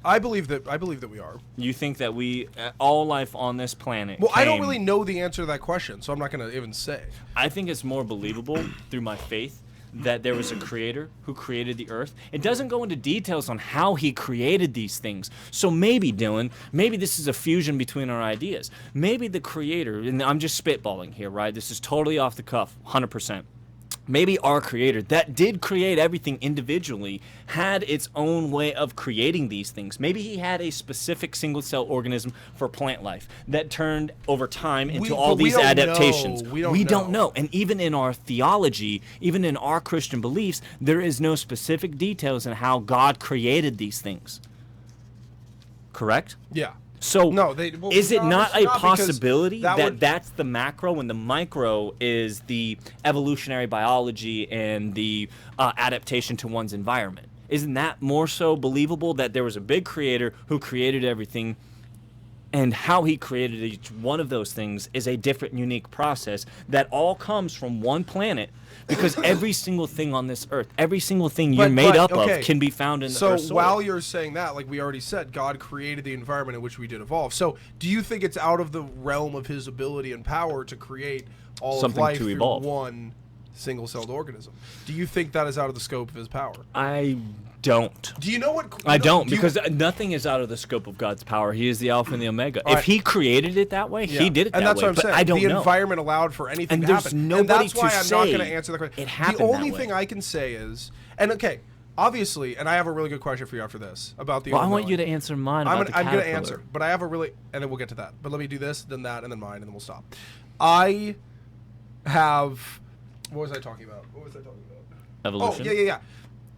I believe that we are. You think that all life on this planet Well, I don't came- really know the answer to that question, so I'm not going to even say. I think it's more believable through my faith that there was a creator who created the earth. It doesn't go into details on how he created these things. So maybe, Dylan, maybe this is a fusion between our ideas. Maybe the creator, and I'm just spitballing here, right? This is totally off the cuff, 100%. Maybe our creator that did create everything individually had its own way of creating these things. Maybe he had a specific single cell organism for plant life that turned over time into all but we these don't adaptations. know. We don't know. And even in our theology, even in our Christian beliefs, there is no specific details in how God created these things. Correct? Yeah. So No, is it not a because possibility that would- that's the macro and the micro is the evolutionary biology and the adaptation to one's environment? Isn't that more so believable that there was a big creator who created everything, and how he created each one of those things is a different, unique process that all comes from one planet? Because every single thing on this earth, every single thing you're made up of can be found in the earth's So soil. while you're saying that, like we already said, God created the environment in which we did evolve. So do you think it's out of the realm of his ability and power to create all Something of life to through evolve. one single-celled organism? Do you think that is out of the scope of his power? I don't. Do you know what... I don't, do you- because nothing is out of the scope of God's power. He is the Alpha and the Omega. All if right. He created it that way, Yeah. He did it that and that's way. what I'm but saying. I don't the know. environment allowed for anything And to there's happen. nobody and that's to why I'm not say going to answer the question. it happened The only that thing way. I can say is... And okay, obviously, and I have a really good question for you after this about the Well, I want all-knowing. you to answer mine I'm about gonna the caterpillar. answer, but I have a really, and then we'll get to that. But let me do this, then that, and then mine, and then we'll stop. I have, what was I talking about? Evolution. Oh, yeah.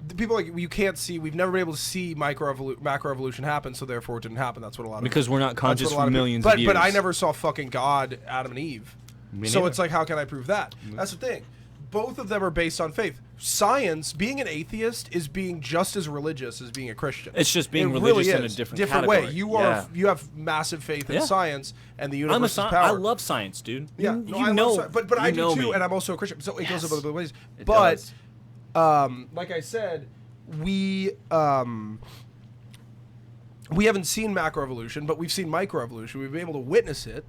The people like you can't see. We've never been able to see macroevolution happen, so therefore it didn't happen. That's what a lot of Because we're not conscious that's what a lot for of people- millions of years. But I never saw fucking God, Adam and Eve. Me So neither. it's like, how can I prove that? That's the thing. Both of them are based on faith. Science, being an atheist, is being just as religious as being a Christian. It's just being It religious really in a is. different way. category. You are Yeah. you have massive faith in Yeah. science and the I'm a universe's sci- power. I love science, dude. Yeah, you, no, you I know, love science, but I you do know too, me. and I'm also a Christian. So it goes Yes. both ways. It But does. like I said, we haven't seen macroevolution, but we've seen microevolution. We've been able to witness it.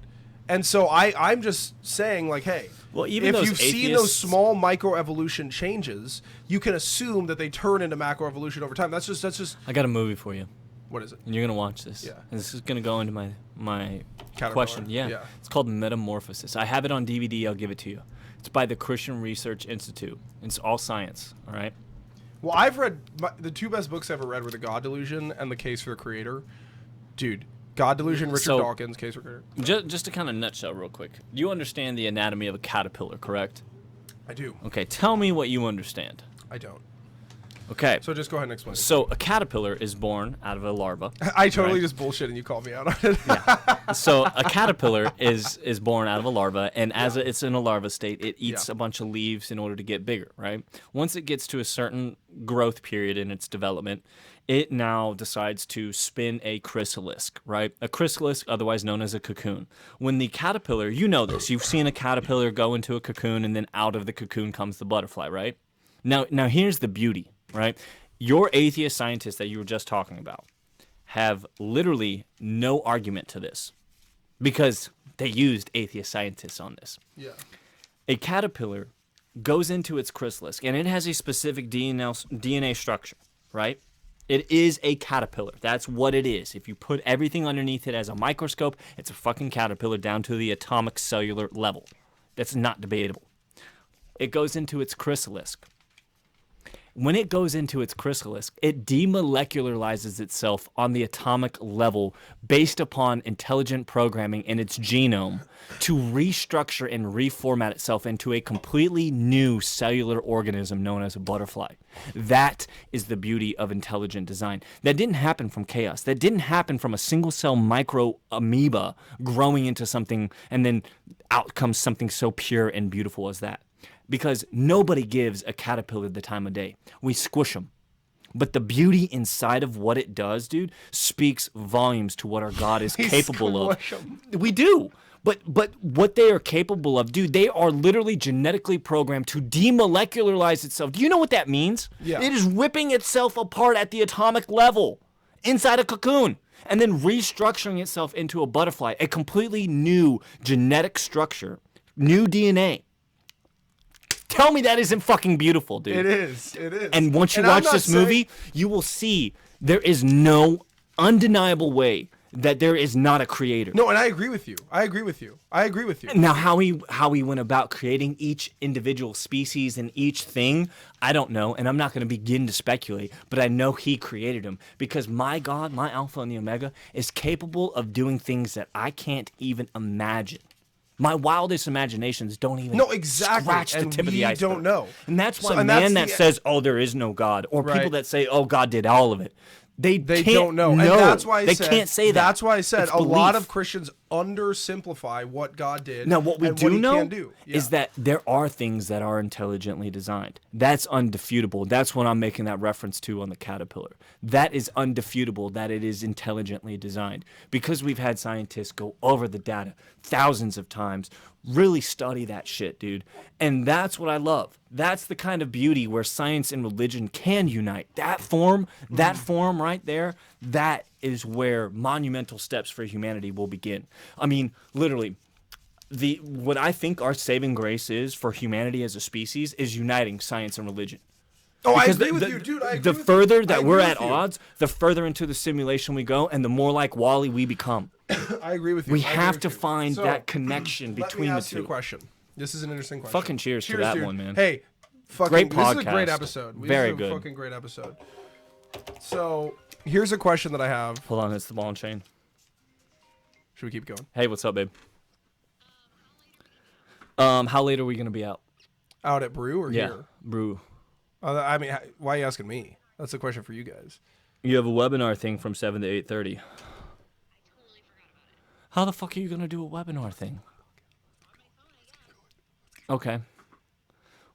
And so I'm just saying, like, hey, Well, even if those you've seen those atheists- small microevolution changes, you can assume that they turn into macroevolution over time. That's just I got a movie for you, what is it? and you're gonna watch this. Yeah. And this is gonna go into my Caterpillar. question. Yeah. Yeah. It's called Metamorphosis. I have it on DVD. I'll give it to you. It's by the Christian Research Institute. It's all science. All right. Well, I've read the two best books I ever read were The God Delusion and The Case for the Creator. Dude, God Delusion, Richard So- Dawkins, Case Recorder. Just to kind of nutshell real quick. You understand the anatomy of a caterpillar, correct? I do. Okay, tell me what you understand. I don't. Okay. So just go ahead and explain. So a caterpillar is born out of a larva. I totally right. just bullshit and you called me out on it. So a caterpillar is born out of a larva, and as it's in a larva state, it eats Yeah. a bunch of leaves in order to get bigger, right? Once it gets to a certain growth period in its development, it now decides to spin a chrysalis, right? A chrysalis, otherwise known as a cocoon. When the caterpillar, you know this, you've seen a caterpillar go into a cocoon, and then out of the cocoon comes the butterfly, right? Now here's the beauty, right? Your atheist scientists that you were just talking about have literally no argument to this because they used atheist scientists on this. Yeah. A caterpillar goes into its chrysalis, and it has a specific DNA structure, right? It is a caterpillar. That's what it is. If you put everything underneath it as a microscope, it's a fucking caterpillar down to the atomic cellular level. That's not debatable. It goes into its chrysalis. When it goes into its chrysalis, it demolecularizes itself on the atomic level based upon intelligent programming in its genome to restructure and reformat itself into a completely new cellular organism known as a butterfly. That is the beauty of intelligent design. That didn't happen from chaos. That didn't happen from a single cell micro amoeba growing into something and then out comes something so pure and beautiful as that. Because nobody gives a caterpillar the time of day. We squish them. But the beauty inside of what it does, dude, speaks volumes to what our God is capable of. We do. But what they are capable of, dude, they are literally genetically programmed to demolecularize itself. Do you know what that means? Yeah. It is ripping itself apart at the atomic level inside a cocoon and then restructuring itself into a butterfly, a completely new genetic structure, new DNA. Tell me that isn't fucking beautiful, dude. It is. It is. And once you And I'm watch not this movie, you will see there is no undeniable way that there is not a creator. No, and I agree with you. I agree with you. Now, how he went about creating each individual species and each thing, I don't know, and I'm not going to begin to speculate, but I know he created them because my God, my Alpha and the Omega, is capable of doing things that I can't even imagine. My wildest imaginations don't even scratch the tip of the iceberg. Don't know. And that's why that says, oh, there is no God, or people that say, oh, God did all of it. They don't know. And that's why I said, can't say that. That's why I said it's a lot belief. of Christians undersimplify what God did. Now, what we and do what he know can do. is that there are things that are intelligently designed. That's undefeatable. That's what I'm making that reference to on the caterpillar. That is undefeatable that it is intelligently designed. Because we've had scientists go over the data thousands of times, really study that shit, dude. And that's what I love. That's the kind of beauty where science and religion can unite. That form right there, that is where monumental steps for humanity will begin. I mean, literally, what I think our saving grace is for humanity as a species is uniting science and religion. Oh, Because I agree with you, dude. I agree the with further you. that I we're agree at with you. odds, the further into the simulation we go, and the more like Wall-E we become. I agree with you. We I agree have with to you. find So, that connection between Let me the ask you a two. question. This is an interesting question. Fucking cheers to that dude. one, man. Hey, fucking Great This is a great podcast. episode. Very this is a good. fucking great episode. So here's a question that I have. Hold on, it's the ball and chain. Should we keep going? Hey, what's up, babe? How late are we gonna be out? Out at Brew or here? Brew. I mean, why are you asking me? That's a question for you guys. You have a webinar thing from 7 to 8:30. How the fuck are you gonna do a webinar thing? Okay.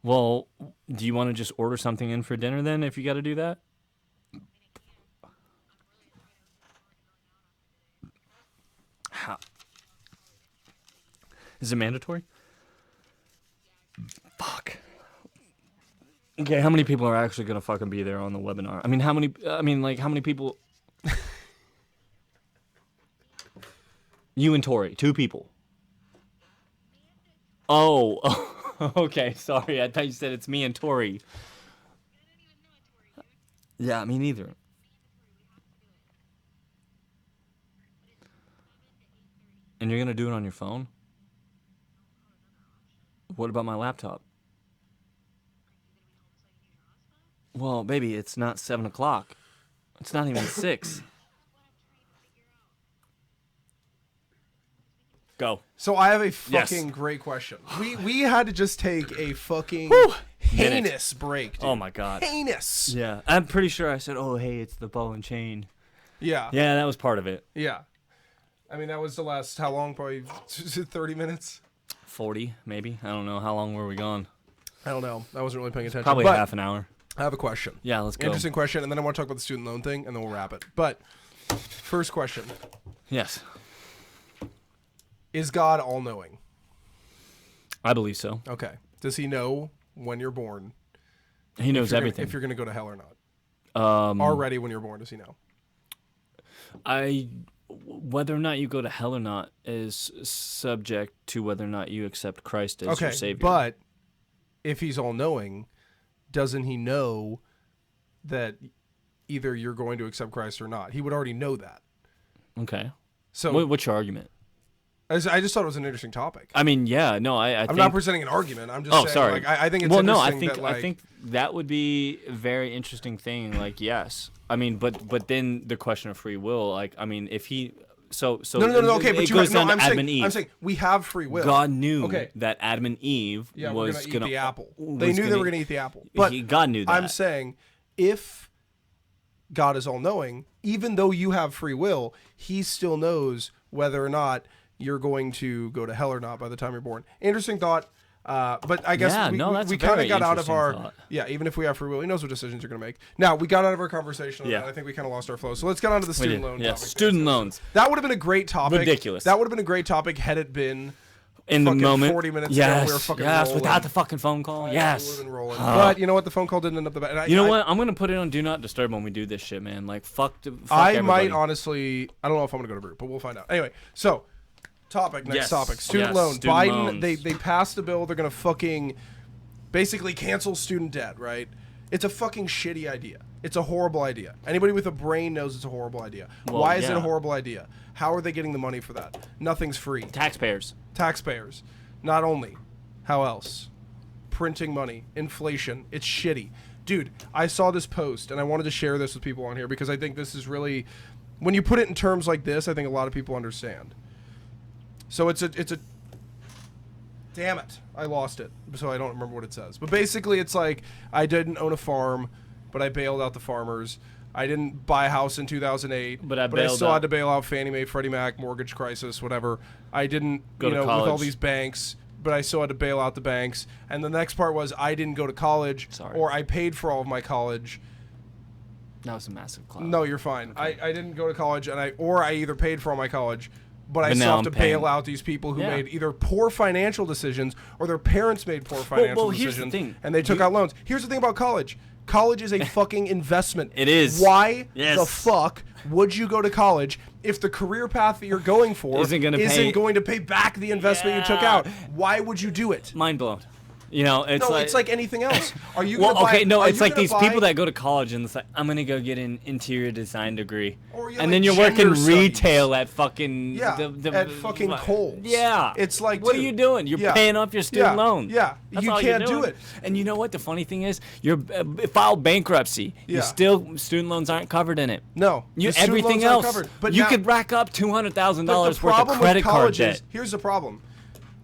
Well, do you want to just order something in for dinner then if you got to do that? How? Is it mandatory? Fuck. Okay, how many people are actually gonna fucking be there on the webinar? How many people? You and Tori, 2 people. Oh, okay, sorry. I thought you said it's me and Tori. Yeah, me neither. And you're gonna do it on your phone? What about my laptop? Well, baby, it's not 7 o'clock. It's not even 6. Go. So I have a fucking Yes. great question. We had to just take a fucking heinous break, dude. Oh my god. Heinous. Yeah, I'm pretty sure I said, "Oh, hey, it's the ball and chain." Yeah. Yeah, that was part of it. Yeah. I mean, that was the last, how long? Probably 30 minutes? 40, maybe. I don't know. How long were we gone? I don't know. I wasn't really paying attention. Probably but half an hour. I have a question. Yeah, let's go. Interesting question, and then I want to talk about the student loan thing, and then we'll wrap it. But first question. Yes, Is God all-knowing? I believe so. Okay. Does he know when you're born? He knows everything. If you're going to go to hell or not? Um, Already when you're born, does he know? Whether or not you go to hell or not is subject to whether or not you accept Christ as your Savior. But if he's all-knowing, doesn't he know that either you're going to accept Christ or not? He would already know that. Okay. So What's your argument? I just thought it was an interesting topic. I mean, yeah, no, I I'm think... not presenting an argument. I'm just saying, sorry. like, I think it's well, interesting no, I think that, like... I think that would be a very interesting thing. Like, yes, I mean, but then the question of free will, like, I mean, if he, so No, okay, but it you goes have, down no, to Adam and Eve. I'm saying we have free will. God knew Okay. that Adam and Eve Yeah, was we're gonna gonna eat the apple. was They knew they gonna- were going to eat the apple. But God knew that. I'm saying if God is all-knowing, even though you have free will, he still knows whether or not you're going to go to hell or not by the time you're born. Interesting thought. But I guess Yeah, we that's a kind of very got out of interesting our... thought. Yeah, even if we have free will, he knows what decisions you're going to make. Now, we got out of our conversation on Yeah. that. I think we kind of lost our flow. So let's get on to the student loan Yes, topic. student loans. That would have been a great topic. Ridiculous. That would have been a great topic had it been... In the fucking moment, 40 minutes ago, yes, we were fucking yes, rolling. without the fucking phone call, It would yes. have been rolling. But you know what? The phone call didn't end up the best. You know what? I'm gonna put it on Do Not Disturb when we do this shit, man. Like, fuck I everybody. might honestly... I don't know if I'm going to go to Brute, but we'll find out. Anyway, so... Next Yes. topic. Student Yes, loan. student Biden, loans. they passed a bill. They're going to fucking basically cancel student debt, right? It's a fucking shitty idea. It's a horrible idea. Anybody with a brain knows it's a horrible idea. Well, Why is it a yeah. horrible idea? How are they getting the money for that? Nothing's free. Taxpayers. Taxpayers. Not only. How else? Printing money. Inflation. It's shitty. Dude, I saw this post, and I wanted to share this with people on here because I think this is really... When you put it in terms like this, I think a lot of people understand. So it's a damn it, I lost it, so I don't remember what it says. But basically, it's like I didn't own a farm, but I bailed out the farmers. I didn't buy a house in 2008, But I I bailed still out. had to bail out Fannie Mae, Freddie Mac, mortgage crisis, whatever. I didn't Go to with all college. these banks, but I still had to bail out the banks. And the next part was I didn't go to college, Sorry. or I paid for all of my college. That was a massive cloud. No, you're fine. I didn't go to college, and I either paid for all my college, but I But still now have to I'm paying. bail out these people who Yeah. made either poor financial decisions or their parents made poor financial here's the decisions, thing. and they took out loans. Here's the thing about college. College is a fucking investment. It is. Why Yes. the fuck would you go to college if the career path that you're going for Isn't going to pay back the investment you took Yeah. out? Why would you do it? Mind blown. You know, it's No, like... it's like anything else. Are you Well, gonna buy, okay, no, are it's you like gonna these buy- people that go to college and it's like, I'm gonna go get an interior design degree, Or you're and like then you're gender working studies. retail at fucking at fucking Kohl's. Yeah, It's like, what are dude, you doing? You're yeah. paying off your student Yeah, loan. yeah. That's You all you're can't do doing. it. And you know what? The funny thing is, you're file bankruptcy. Yeah. You still student loans aren't covered in it. No, You the student everything loans aren't else. covered. But you now- could rack up $200,000 But the worth of problem credit with card college debt. is, here's the problem.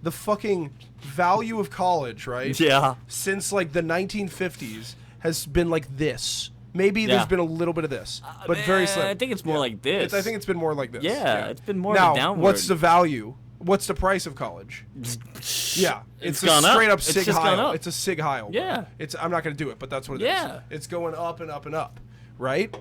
The fucking value of college, right? Yeah. Since like the 1950s has been like this. Maybe Yeah. there's been a little bit of this, but very slim. I think it's more like this. I think it's been more like this. Yeah, it's been more of now, a downward. what's the value? What's the price of college? Yeah, It's a gone up. straight up It's sig just gone heil. up. It's a sig heil. Yeah. I'm not going to do it, but that's what it is. Yeah. It's going up and up and up, right?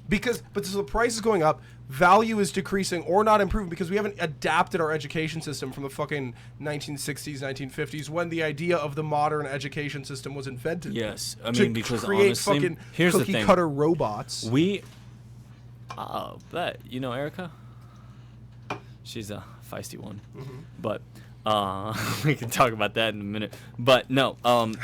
But so the price is going up, value is decreasing or not improving because we haven't adapted our education system from the fucking 1960s, 1950s when the idea of the modern education system was invented. Yes, I to mean, because create honestly, fucking here's the cookie thing. cutter robots. We, but you know Erica, she's a feisty one, but we can talk about that in a minute. But no,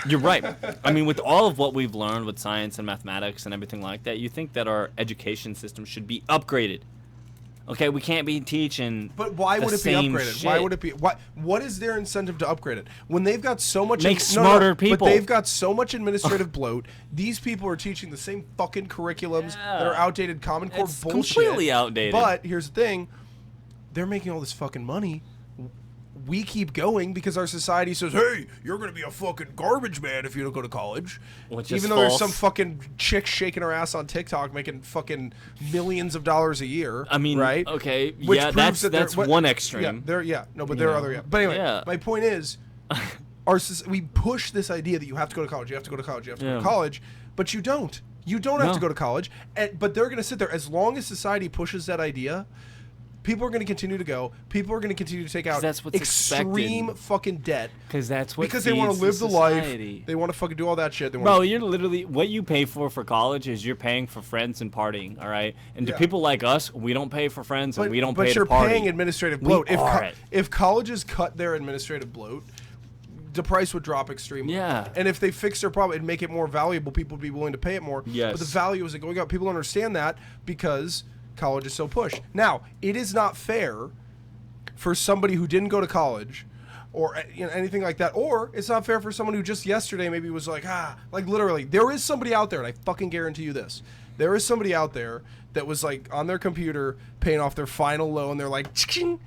you're right. I mean, with all of what we've learned with science and mathematics and everything like that, you think that our education system should be upgraded. Okay, we can't be teaching. But why the would it be same upgraded? shit. Why would it be? What is their incentive to upgrade it when they've got so much? Make smarter people. But they've got so much administrative bloat. These people are teaching the same fucking curriculums that are outdated, Common Core It's bullshit. completely outdated. But here's the thing: they're making all this fucking money. we keep going because our society says, hey, you're going to be a fucking garbage man if you don't go to college. Which is Even though there's false. some fucking chick shaking her ass on TikTok making fucking millions of dollars a year. I mean, right? okay, Which yeah, proves that that's one extreme. There are other. Yeah. But anyway, Yeah. my point is, we push this idea that you have to go to college, you have to go to college, you have to go to college, but you don't. You don't have to go to college, but they're going to sit there. As long as society pushes that idea, people are going to continue to go. People are going to continue to take out that's what's extreme expected. fucking debt. Because that's what Because they want to live the society. life. They want to fucking do all that shit. They Bro, want you're literally what you pay for college is you're paying for friends and partying, all right? And to Yeah. people like us, we don't pay for friends and we don't pay But to you're party. paying administrative We bloat. are it. If colleges cut their administrative bloat, the price would drop extremely. Yeah. And if they fix their problem and make it more valuable, people would be willing to pay it more. Yes. But the value isn't going up. People don't understand that because college is so pushed. Now, it is not fair for somebody who didn't go to college or anything like that. Or it's not fair for someone who just yesterday maybe was like literally, there is somebody out there, and I fucking guarantee you this. There is somebody out there that was like on their computer paying off their final loan. They're like, ching,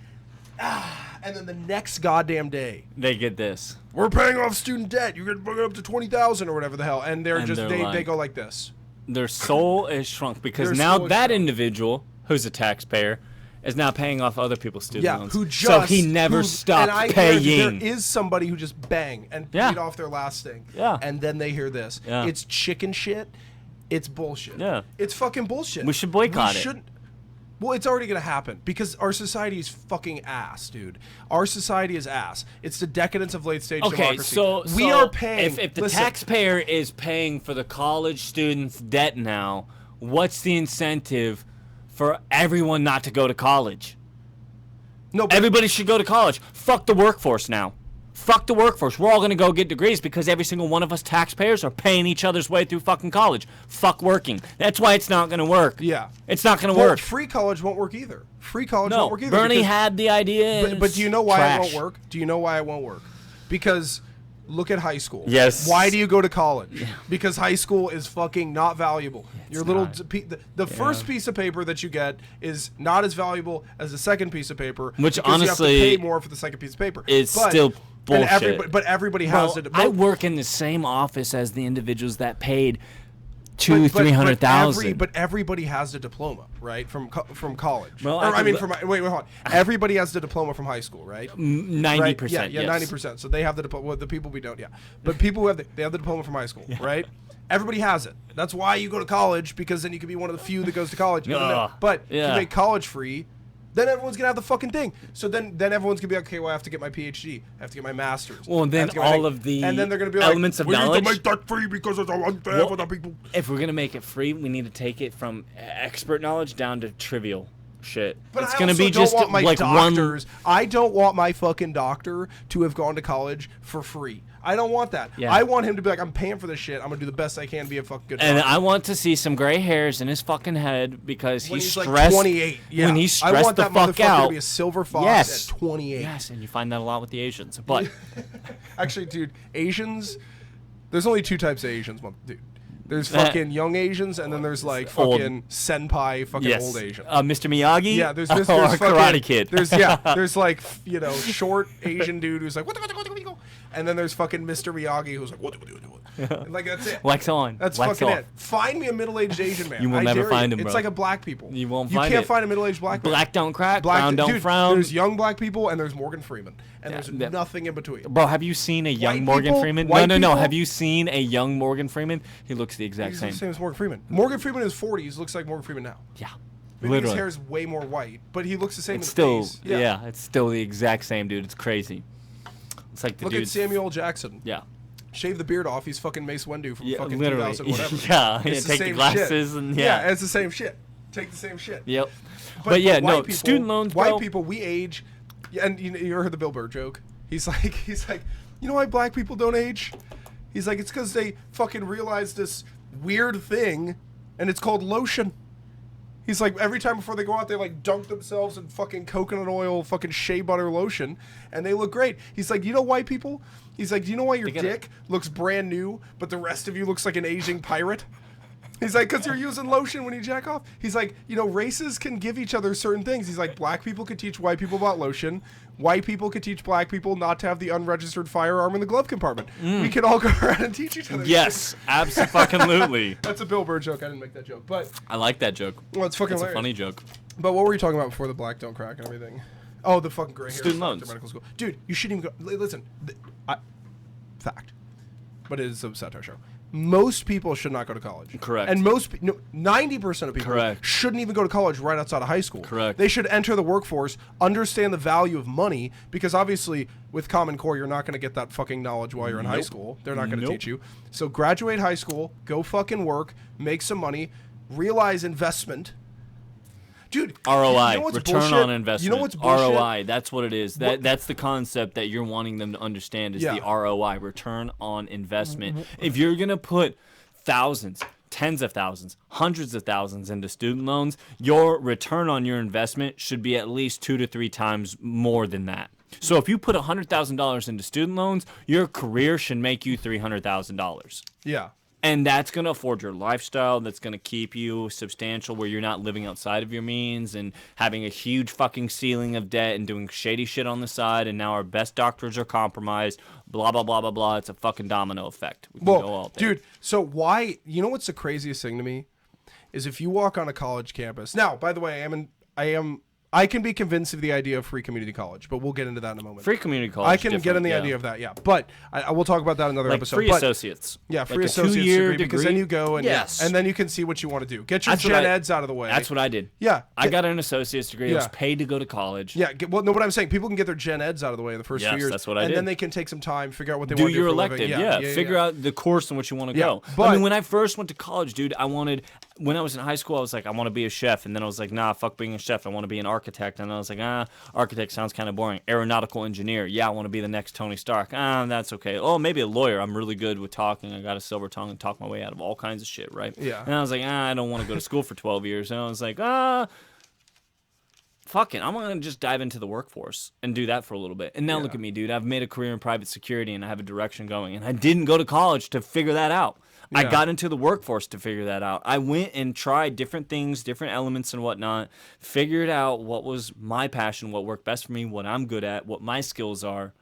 and then the next goddamn day, They get this. we're paying off student debt. You're gonna bring it up to 20,000 or whatever the hell, and they're And just they're they like- go like this. Their soul is shrunk because Their now soul is that shrunk. individual who's a taxpayer is now paying off other people's student Yeah, loans. who just so he never and stopped I guarantee paying. There is somebody who just bang and Yeah. paid off their last thing. Yeah. And then they hear this. Yeah. It's chicken shit. It's bullshit. Yeah. It's fucking bullshit. We should boycott it. Shouldn't. Well, it's already going to happen because our society is fucking ass, dude. Our society is ass. It's the decadence of late stage Okay, democracy. so we are paying. If the listen, taxpayer is paying for the college student's debt now, what's the incentive for everyone not to go to college? no, but Everybody should go to college. Fuck the workforce now. Fuck the workforce. We're all going to go get degrees because every single one of us taxpayers are paying each other's way through fucking college. Fuck working. That's why it's not going to work. Yeah. It's not going to well, work. free college won't work either. Free college No, won't work either. Bernie because- had the idea. and But do you know why trash. it won't work? Do you know why it won't work? Because look at high school. Yes. Why do you go to college? Because high school is fucking not valuable. Your little not. the first piece of paper that you get is not as valuable as the second piece of paper. Which because honestly you have to pay more for the second piece of paper. is still bullshit. But everybody Bro, has it. I work in the same office as the individuals that paid But- $300,000. But everybody has the diploma, right? From college. Well, Or, I I can mean, li- from wait, hold on. Everybody has the diploma from high school, right? 90%. Right? Yeah, yes. 90%. So they have the diploma. Well, the people we don't, yeah. But people who have they have the diploma from high school, right? Everybody has it. That's why you go to college, because then you can be one of the few that goes to college. Ugh, But if yeah. you make college free, then everyone's gonna have the fucking thing. So then everyone's gonna be like, okay, well, I have to get my PhD, I have to get my master's. Well, and then I have to get my all thing. of the and then they're gonna be elements like, of we knowledge- need to make that free because it's unfair Well, for the people. If we're going to make it free, we need to take it from expert knowledge down to trivial shit. But it's I going to also be don't just want my like doctors. I don't want my fucking doctor to have gone to college for free. I don't want that. Yeah. I want him to be like, I'm paying for this shit. I'm gonna do the best I can to be a fucking good And doctor. I want to see some gray hairs in his fucking head because When he's he's stressed. like 28. Yeah. When he's I stressed want the that fuck motherfucker out. to be a silver fox Yes. at 28. Yes, and you find that a lot with the Asians. But Actually, dude, Asians. There's only two types of Asians, dude. There's fucking young Asians, and then there's like Old. fucking senpai, fucking yes, old Asians. Mr. Miyagi. Yeah, there's or Mr. fucking, Karate Kid. There's like short Asian dude who's like what, and then there's fucking Mr. Miyagi who's like what. And like that's it. Wax on. That's wax fucking off. it. Find me a middle-aged Asian man. You will I never dare find you. him, It's bro. like a black people. You won't You find can't it. find a middle-aged black man. Black don't crack. Brown don't dude, frown. There's young black people and there's Morgan Freeman, and there's that- nothing in between. Bro, have you seen a young White Morgan people- Freeman? white No. people- Have you seen a young Morgan Freeman? He looks the exact He's same. the same as Morgan Freeman. Morgan Freeman is 40s, looks like Morgan Freeman now. Yeah. Maybe Literally. his hair is way more white, but he looks the same It's in still, the face. yeah, it's still the exact same, dude. It's crazy. It's like the Look dude. at Samuel L. Jackson. Yeah. Shave the beard off. He's fucking Mace Windu from Yeah, fucking literally. 2000 whatever. Yeah, It's take the same glasses shit. and yeah. it's the same shit. Take the same shit. Yep. But yeah, white no, people- student loans, White bro. people, we age. Yeah, and you ever heard the Bill Burr joke? He's like, you know why black people don't age? He's like, it's because they fucking realized this weird thing, and it's called lotion. He's like, every time before they go out, they like dunk themselves in fucking coconut oil, fucking shea butter lotion, and they look great. He's like, you know white people? He's like, do you know why your gotta- dick looks brand new, but the rest of you looks like an aging pirate? He's like, because you're using lotion when you jack off. He's like, you know, races can give each other certain things. He's like, black people could teach white people about lotion. White people could teach black people not to have the unregistered firearm in the glove compartment. We could all go around and teach each other. Yes, absolutely. That's a Bill Burr joke. I didn't make that joke, but I like that joke. well, it's fucking It's a hilarious. funny joke. But what were you talking about before the black don't crack and everything? Oh, the fucking gray hair. Student loans. After medical school. Dude, you shouldn't even go. Listen, fact, but it is a satire show. Most people should not go to college. Correct. And 90% of people Correct. shouldn't even go to college right outside of high school. Correct. They should enter the workforce, understand the value of money, because obviously with Common Core, you're not going to get that fucking knowledge while you're in high Nope. school. They're not going to Nope. teach you. So graduate high school, go fucking work, make some money, realize investment. Dude, ROI, you know what's return bullshit? on investment. You know what's bullshit? ROI, that's what it is. That's the concept that you're wanting them to understand is Yeah. the ROI, return on investment. If you're going to put thousands, tens of thousands, hundreds of thousands into student loans, your return on your investment should be at least 2 to 3 times more than that. So if you put $100,000 into student loans, your career should make you $300,000. Yeah. And that's going to afford your lifestyle. That's going to keep you substantial where you're not living outside of your means and having a huge fucking ceiling of debt and doing shady shit on the side. And now our best doctors are compromised. Blah, blah, blah, blah, blah. It's a fucking domino effect. We can go all Well, day. dude, so why, you know what's the craziest thing to me? Is if you walk on a college campus. Now, by the way, I can be convinced of the idea of free community college, but we'll get into that in a moment. Free community college. I can get in the idea of that, yeah. But I will talk about that in another like episode. free but, associates. Yeah, free like associates a 2-year degree, because then you go and Yes. and then you can see what you want to do. Get your That's what gen I- eds out of the way. That's what I did. Yeah. I got an associate's degree. I was Yeah. paid to go to college. Yeah, well, no, what I'm saying, people can get their gen eds out of the way in the first few Yes, years. that's what I and did. then they can take some time, figure out what they Do want to do your for a elective, living. yeah. Figure out the course in which you want to Yeah, go. but- I mean, when I first went to college, dude, when I was in high school, I was like, I want to be a chef, and then I was like, nah, fuck being a chef. I want to be an architect, and I was like, architect sounds kind of boring. Aeronautical engineer, yeah, I want to be the next Tony Stark. That's okay. Oh, maybe a lawyer. I'm really good with talking. I got a silver tongue and talk my way out of all kinds of shit, right? Yeah. And I was like, I don't want to go to school for 12 years. And I was like, fuck it, I'm going to just dive into the workforce and do that for a little bit. And now look at me, dude. I've made a career in private security, and I have a direction going. And I didn't go to college to figure that out. I Yeah. got into the workforce to figure that out. I went and tried different things, different elements and whatnot, figured out what was my passion, what worked best for me, what I'm good at, what my skills are,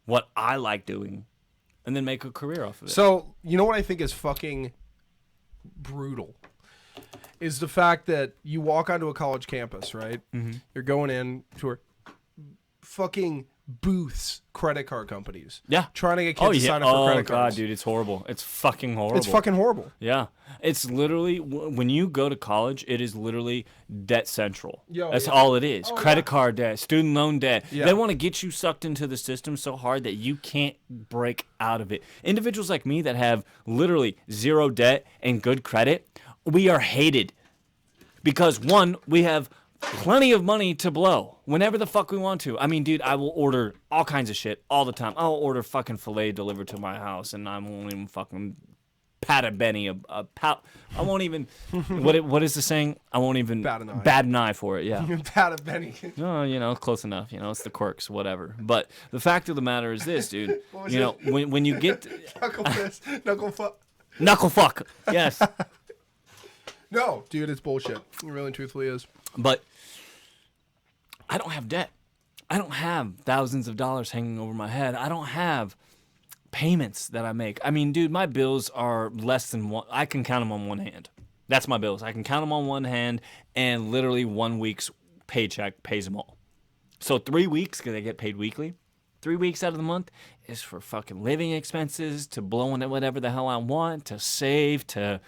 what I like doing, and then make a career off of it. So, you know what I think is fucking brutal? Is the fact that you walk onto a college campus, right? Mm-hmm. You're going in to a fucking booths, credit card companies. Yeah. Trying to get kids to sign up for credit God, cards. dude, it's horrible. It's fucking horrible. It's fucking horrible. Yeah. It's literally, when you go to college, it is literally debt central. That's all it is. Credit card debt, student loan debt. Yeah. They want to get you sucked into the system so hard that you can't break out of it. Individuals like me that have literally zero debt and good credit, we are hated. Because, one, we have plenty of money to blow whenever the fuck we want to. I mean, dude, I will order all kinds of shit all the time. I'll order fucking filet delivered to my house, and I won't even fucking pat a Benny I won't even. What is the saying? I won't even bat an eye for it. Yeah. Pat a Benny. No, close enough. It's the quirks, whatever. But the fact of the matter is this, dude. When you get Knuckle fist. Knuckle fuck. knuckle fuck, yes. No, dude, it's bullshit. It really and truthfully is. But I don't have debt. I don't have thousands of dollars hanging over my head. I don't have payments that I make. I mean, dude, my bills are less than one. I can count them on one hand. That's my bills. I can count them on one hand, and literally 1 week's paycheck pays them all. So 3 weeks, because I get paid weekly, 3 weeks out of the month is for fucking living expenses, to blowing it whatever the hell I want, to save, to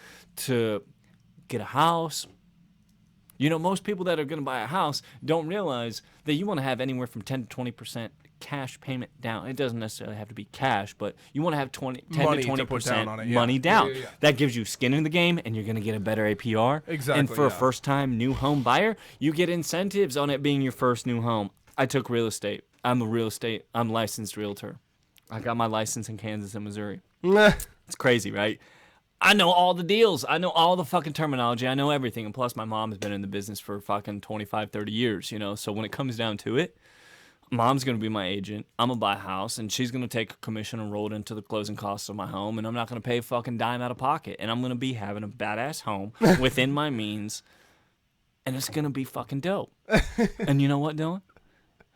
get a house. Most people that are going to buy a house don't realize that you want to have anywhere from 10 to 20% cash payment down. It doesn't necessarily have to be cash, but you want to have 10 Money to to put 20% down on it, yeah. money down. Yeah. That gives you skin in the game, and you're going to get a better APR. Exactly, And for a yeah. first-time new home buyer, you get incentives on it being your first new home. I took real estate. I'm a licensed realtor. I got my license in Kansas and Missouri. It's crazy, right? I know all the deals. I know all the fucking terminology. I know everything. And plus, my mom has been in the business for fucking 25, 30 years, So when it comes down to it, mom's going to be my agent. I'm going to buy a house, and she's going to take a commission and roll it into the closing costs of my home, and I'm not going to pay a fucking dime out of pocket. And I'm going to be having a badass home within my means, and it's going to be fucking dope. And you know what, Dylan?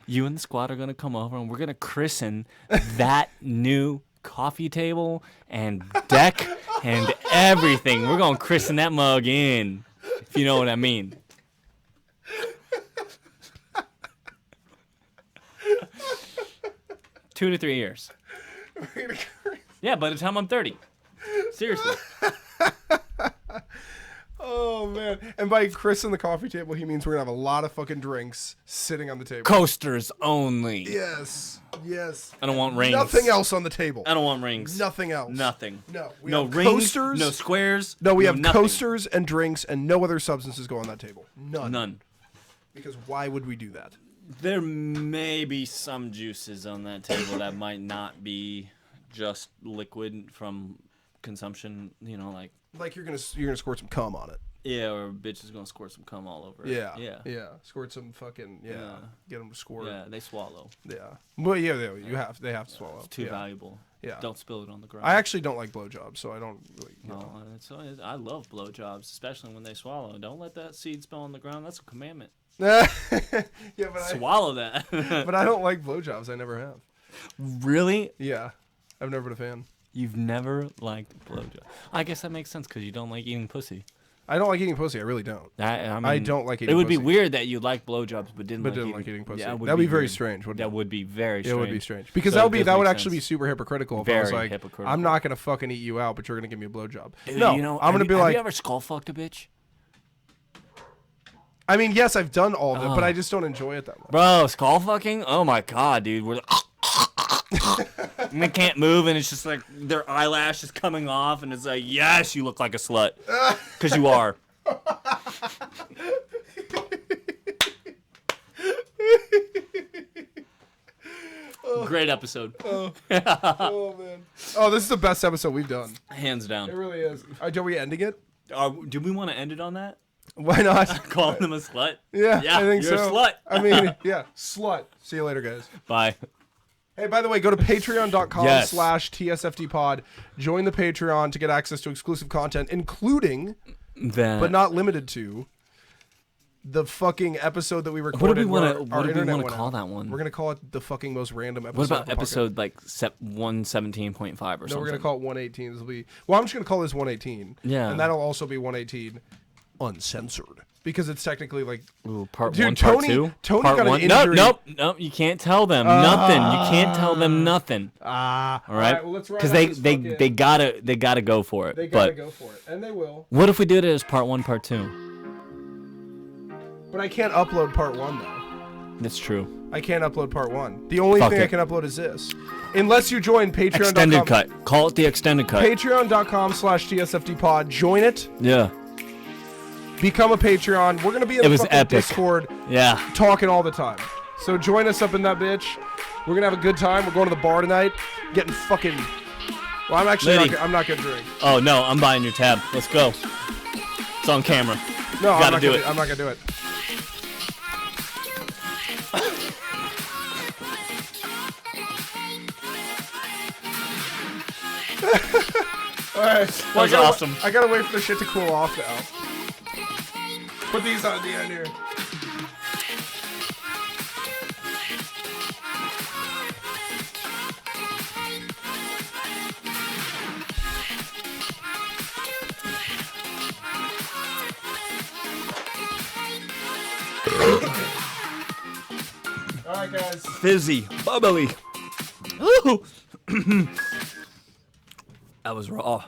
You and the squad are gonna come over, and we're gonna christen that new coffee table and deck and everything. We're gonna christen that mug in, if you know what I mean. Two to 3 years. Yeah, by the time I'm 30. Seriously. Oh, man. And by christen the coffee table, he means we're going to have a lot of fucking drinks sitting on the table. Coasters only. Yes. Yes. I don't want rings. Nothing else on the table. I don't want rings. Nothing else. Nothing. No. We No have rings. coasters. No squares. No, we have nothing. coasters and drinks, and no other substances go on that table. None. None. Because why would we do that? There may be some juices on that table that might not be just liquid from consumption, you know, like you're gonna squirt some cum on it. Yeah, or a bitch is gonna squirt some cum all over it. Yeah. Squirt some fucking Get them to squirt. Yeah, they swallow. Yeah. Well, yeah, they have to swallow. It's too valuable. Yeah. Don't spill it on the ground. I actually don't like blowjobs, so I don't really. I love blowjobs, especially when they swallow. Don't let that seed spill on the ground. That's a commandment. Yeah, but Swallow that. But I don't like blowjobs. I never have. Really? Yeah, I've never been a fan. You've never liked blowjobs. I guess that makes sense because you don't like eating pussy. I don't like eating pussy. I really don't. I mean, I don't like eating pussy. It would be weird that you like blowjobs but didn't like eating pussy. Yeah, that'd be very strange. Wouldn't that it? would be very strange. It would be strange because So that would actually be super hypocritical if I was Very like, hypocritical. I'm not gonna fucking eat you out, but you're gonna give me a blowjob. Dude, No, you know, I'm gonna be like. Have you ever skull fucked a bitch? I mean, yes, I've done all of it, but I just don't enjoy it that much. Bro, skull fucking? Oh my god, dude. We're and they can't move, and it's just like their eyelash is coming off, and it's like, yes, you look like a slut. Because you are. Great episode. Oh man. Oh, this is the best episode we've done. Hands down. It really is. Are we ending it? Do we want to end it on that? Why not? Calling them a slut? Yeah, Yeah, I think you're so. a slut. I mean, yeah, slut. See you later, guys. Bye. Hey, by the way, go to patreon.com Yes. /TSFDpod. Join the Patreon to get access to exclusive content, including, That. but not limited to, the fucking episode that we recorded. What where do we our internet want to went call out. that one? We're going to call it the fucking most random episode. What about of the podcast. episode like 117.5 or something? No, we're going to call it 118. This will be. Well, I'm just going to call this 118. Yeah. And that'll also be 118 uncensored. Because it's technically like. Ooh, part Dude, one, Tony, part two. Tony part got one. an injury. Nope. You can't tell them nothing. You can't tell them nothing. All right. Well, let's run because out they this they gotta go for it. They gotta but go for it, and they will. what if we did it as part one, part two? But I can't upload part one though. That's true. I can't upload part one. The only Fuck thing I it. can upload is this, unless you join Patreon.com. Extended cut. Call it the extended cut. Patreon.com /TSFDpod. Join it. Yeah. Become a Patreon. We're gonna be in It the was fucking epic. Discord Yeah. talking all the time. So join us up in that bitch. We're gonna have a good time. We're going to the bar tonight. Getting fucking. Well, I'm actually Liddy. I'm not gonna drink. Oh no, I'm buying your tab. Let's go. It's on camera. No, I'm Gotta not do gonna, it. I'm not gonna do it. Alright. That was awesome. I gotta wait for the shit to cool off now. Put these on the end here. Alright, guys. Fizzy, bubbly. Ooh. That was raw.